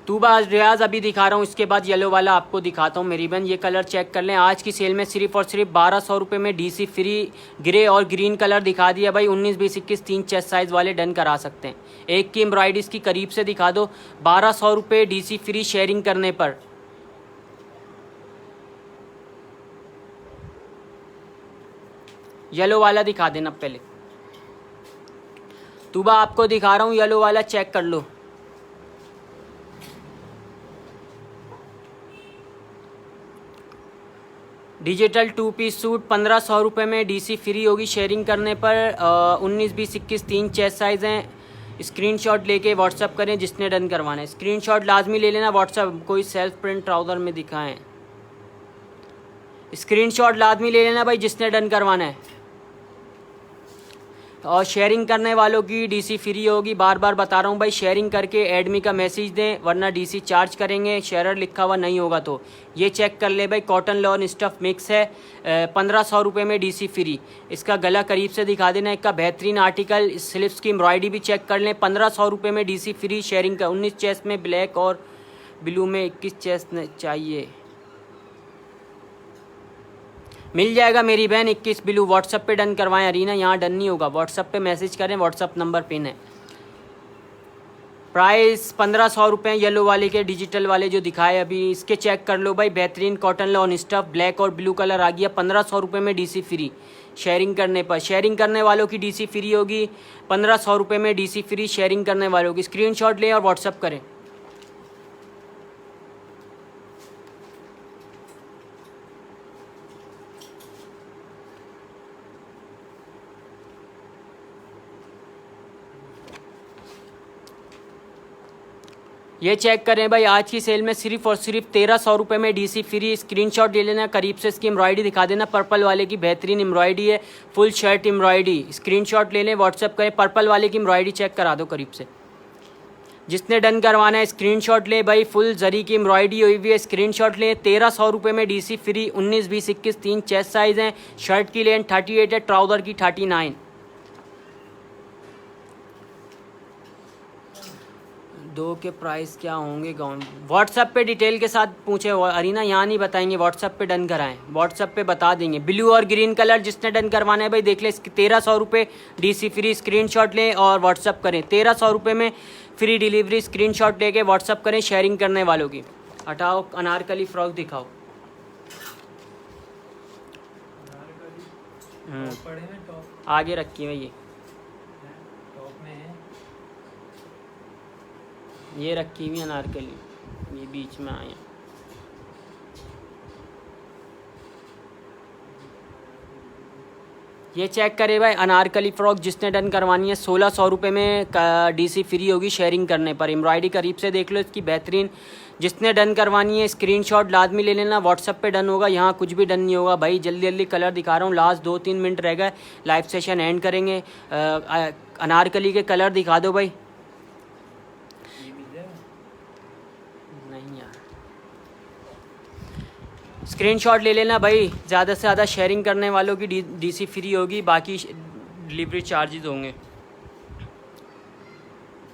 A: तूबा रियाज अभी दिखा रहा हूँ, इसके बाद येलो वाला आपको दिखाता हूँ मेरी बहन। ये कलर चेक कर लें। आज की सेल में सिर्फ और सिर्फ 1200 रुपये में DC फ्री। ग्रे और ग्रीन कलर दिखा दिया भाई। 19, 20, 21 3 चेस्ट साइज़ वाले डन करा सकते हैं। एक की एम्ब्रॉयडरी इसकी करीब से दिखा दो। 1200 रुपये DC फ्री शेयरिंग करने पर। येलो वाला दिखा देना पहले। तूबा आपको दिखा रहा हूँ, येलो वाला चेक कर लो। डिजिटल 2 पीस सूट 1500 रुपये में DC फ्री होगी शेयरिंग करने पर। 19, 20, 21 3 चेस्ट साइज़ हैं। स्क्रीनशॉट लेके व्हाट्सअप करें जिसने डन करवाना है। स्क्रीनशॉट लाजमी ले लेना व्हाट्सअप, कोई सेल्फ प्रिंट ट्राउज़र में दिखाएं। स्क्रीनशॉट लाजमी ले लेना भाई जिसने डन करवाना है। और शेयरिंग करने वालों की डीसी फ्री होगी, बार बार बता रहा हूँ भाई, शेयरिंग करके एडमी का मैसेज दें वरना डीसी चार्ज करेंगे, शेयरर लिखा हुआ नहीं होगा तो। ये चेक कर ले भाई, कॉटन लॉन स्टफ़ मिक्स है, 1500 रुपये में डीसी फ्री। इसका गला करीब से दिखा देना, इसका बेहतरीन आर्टिकल, स्लिप्स की एम्ब्रॉयडरी भी चेक कर लें। 1500 रुपये में डीसी फ्री शेयरिंग का। 19 चेस्ट में ब्लैक और ब्लू में 21 चेस्ट चाहिए, मिल जाएगा मेरी बहन 21 ब्लू। व्हाट्सअप पे डन करवाएं अरीना, यहाँ डन नहीं होगा, व्हाट्सअप पे मैसेज करें, व्हाट्सअप नंबर पिन है। प्राइस 1500 रुपये येलो वाले के, डिजिटल वाले जो दिखाए अभी, इसके चेक कर लो भाई। बेहतरीन कॉटन लॉन स्टफ़, ब्लैक और ब्लू कलर आ गया। 1500 रुपये में डीसी फ्री शेयरिंग करने पर। शेयरिंग करने वालों की डीसी फ्री होगी 1500 रुपये में डीसी फ्री शेयरिंग करने वालों की। स्क्रीनशॉट लें और व्हाट्सअप करें। ये चेक करें भाई, आज की सेल में सिर्फ और सिर्फ 1300 रुपये में डीसी फ्री। स्क्रीनशॉट ले लेना, करीब से इसकी एम्ब्रॉयडरी दिखा देना। पर्पल वाले की बेहतरीन एम्ब्रॉयडरी है, फुल शर्ट एम्ब्रॉयडरी। स्क्रीनशॉट ले लें, व्हाट्सअप करें। पर्पल वाले की एम्ब्रॉयडरी चेक करा दो करीब से। जिसने डन करवाना है स्क्रीनशॉट ले भाई, फुल जरी की एम्ब्रॉयडरी हुई हुई है, स्क्रीनशॉट लें। 1300 रुपये में डीसी फ्री। 19, 20, 21 3 चेस्ट साइज़ हैं। शर्ट की लेंथ 38 है, ट्राउज़र की 39। दो के प्राइस क्या होंगे गाउन? व्हाट्सअप पे डिटेल के साथ पूछे अरीना, यहाँ नहीं बताएंगे, व्हाट्सअप पे डन कराएं, व्हाट्सअप पे बता देंगे। ब्लू और ग्रीन कलर जिसने डन करवाना है भाई देख ले, 1300 रुपये डीसी फ्री। स्क्रीनशॉट लें और व्हाट्सअप करें। 1300 रुपये में फ्री डिलीवरी। स्क्रीनशॉट लेके व्हाट्सअप करें शेयरिंग करने वालों की। हटाओ, अनारकली फ्रॉक दिखाओ।
B: पड़े में टॉप
A: आगे रखी है
B: टॉप में है।
A: ये रखी हुई अनारकली, ये बीच में आए। ये चेक करे भाई, अनारकली फ्रॉक जिसने डन करवानी है 1600 रुपये में डीसी फ्री होगी शेयरिंग करने पर। एम्ब्रॉयडरी करीब से देख लो इसकी बेहतरीन। जिसने डन करवानी है स्क्रीनशॉट लाजमी ले लेना, व्हाट्सअप पे डन होगा, यहाँ कुछ भी डन नहीं होगा भाई। जल्दी जल्दी कलर दिखा रहा हूँ, लास्ट 2-3 मिनट रह गए, लाइव सेशन एंड करेंगे। अनारकली के कलर दिखा दो भाई। नहीं यार, स्क्रीनशॉट ले लेना भाई, ज़्यादा से ज़्यादा शेयरिंग करने वालों की डीसी फ्री होगी, बाकी डिलीवरी चार्जेस होंगे।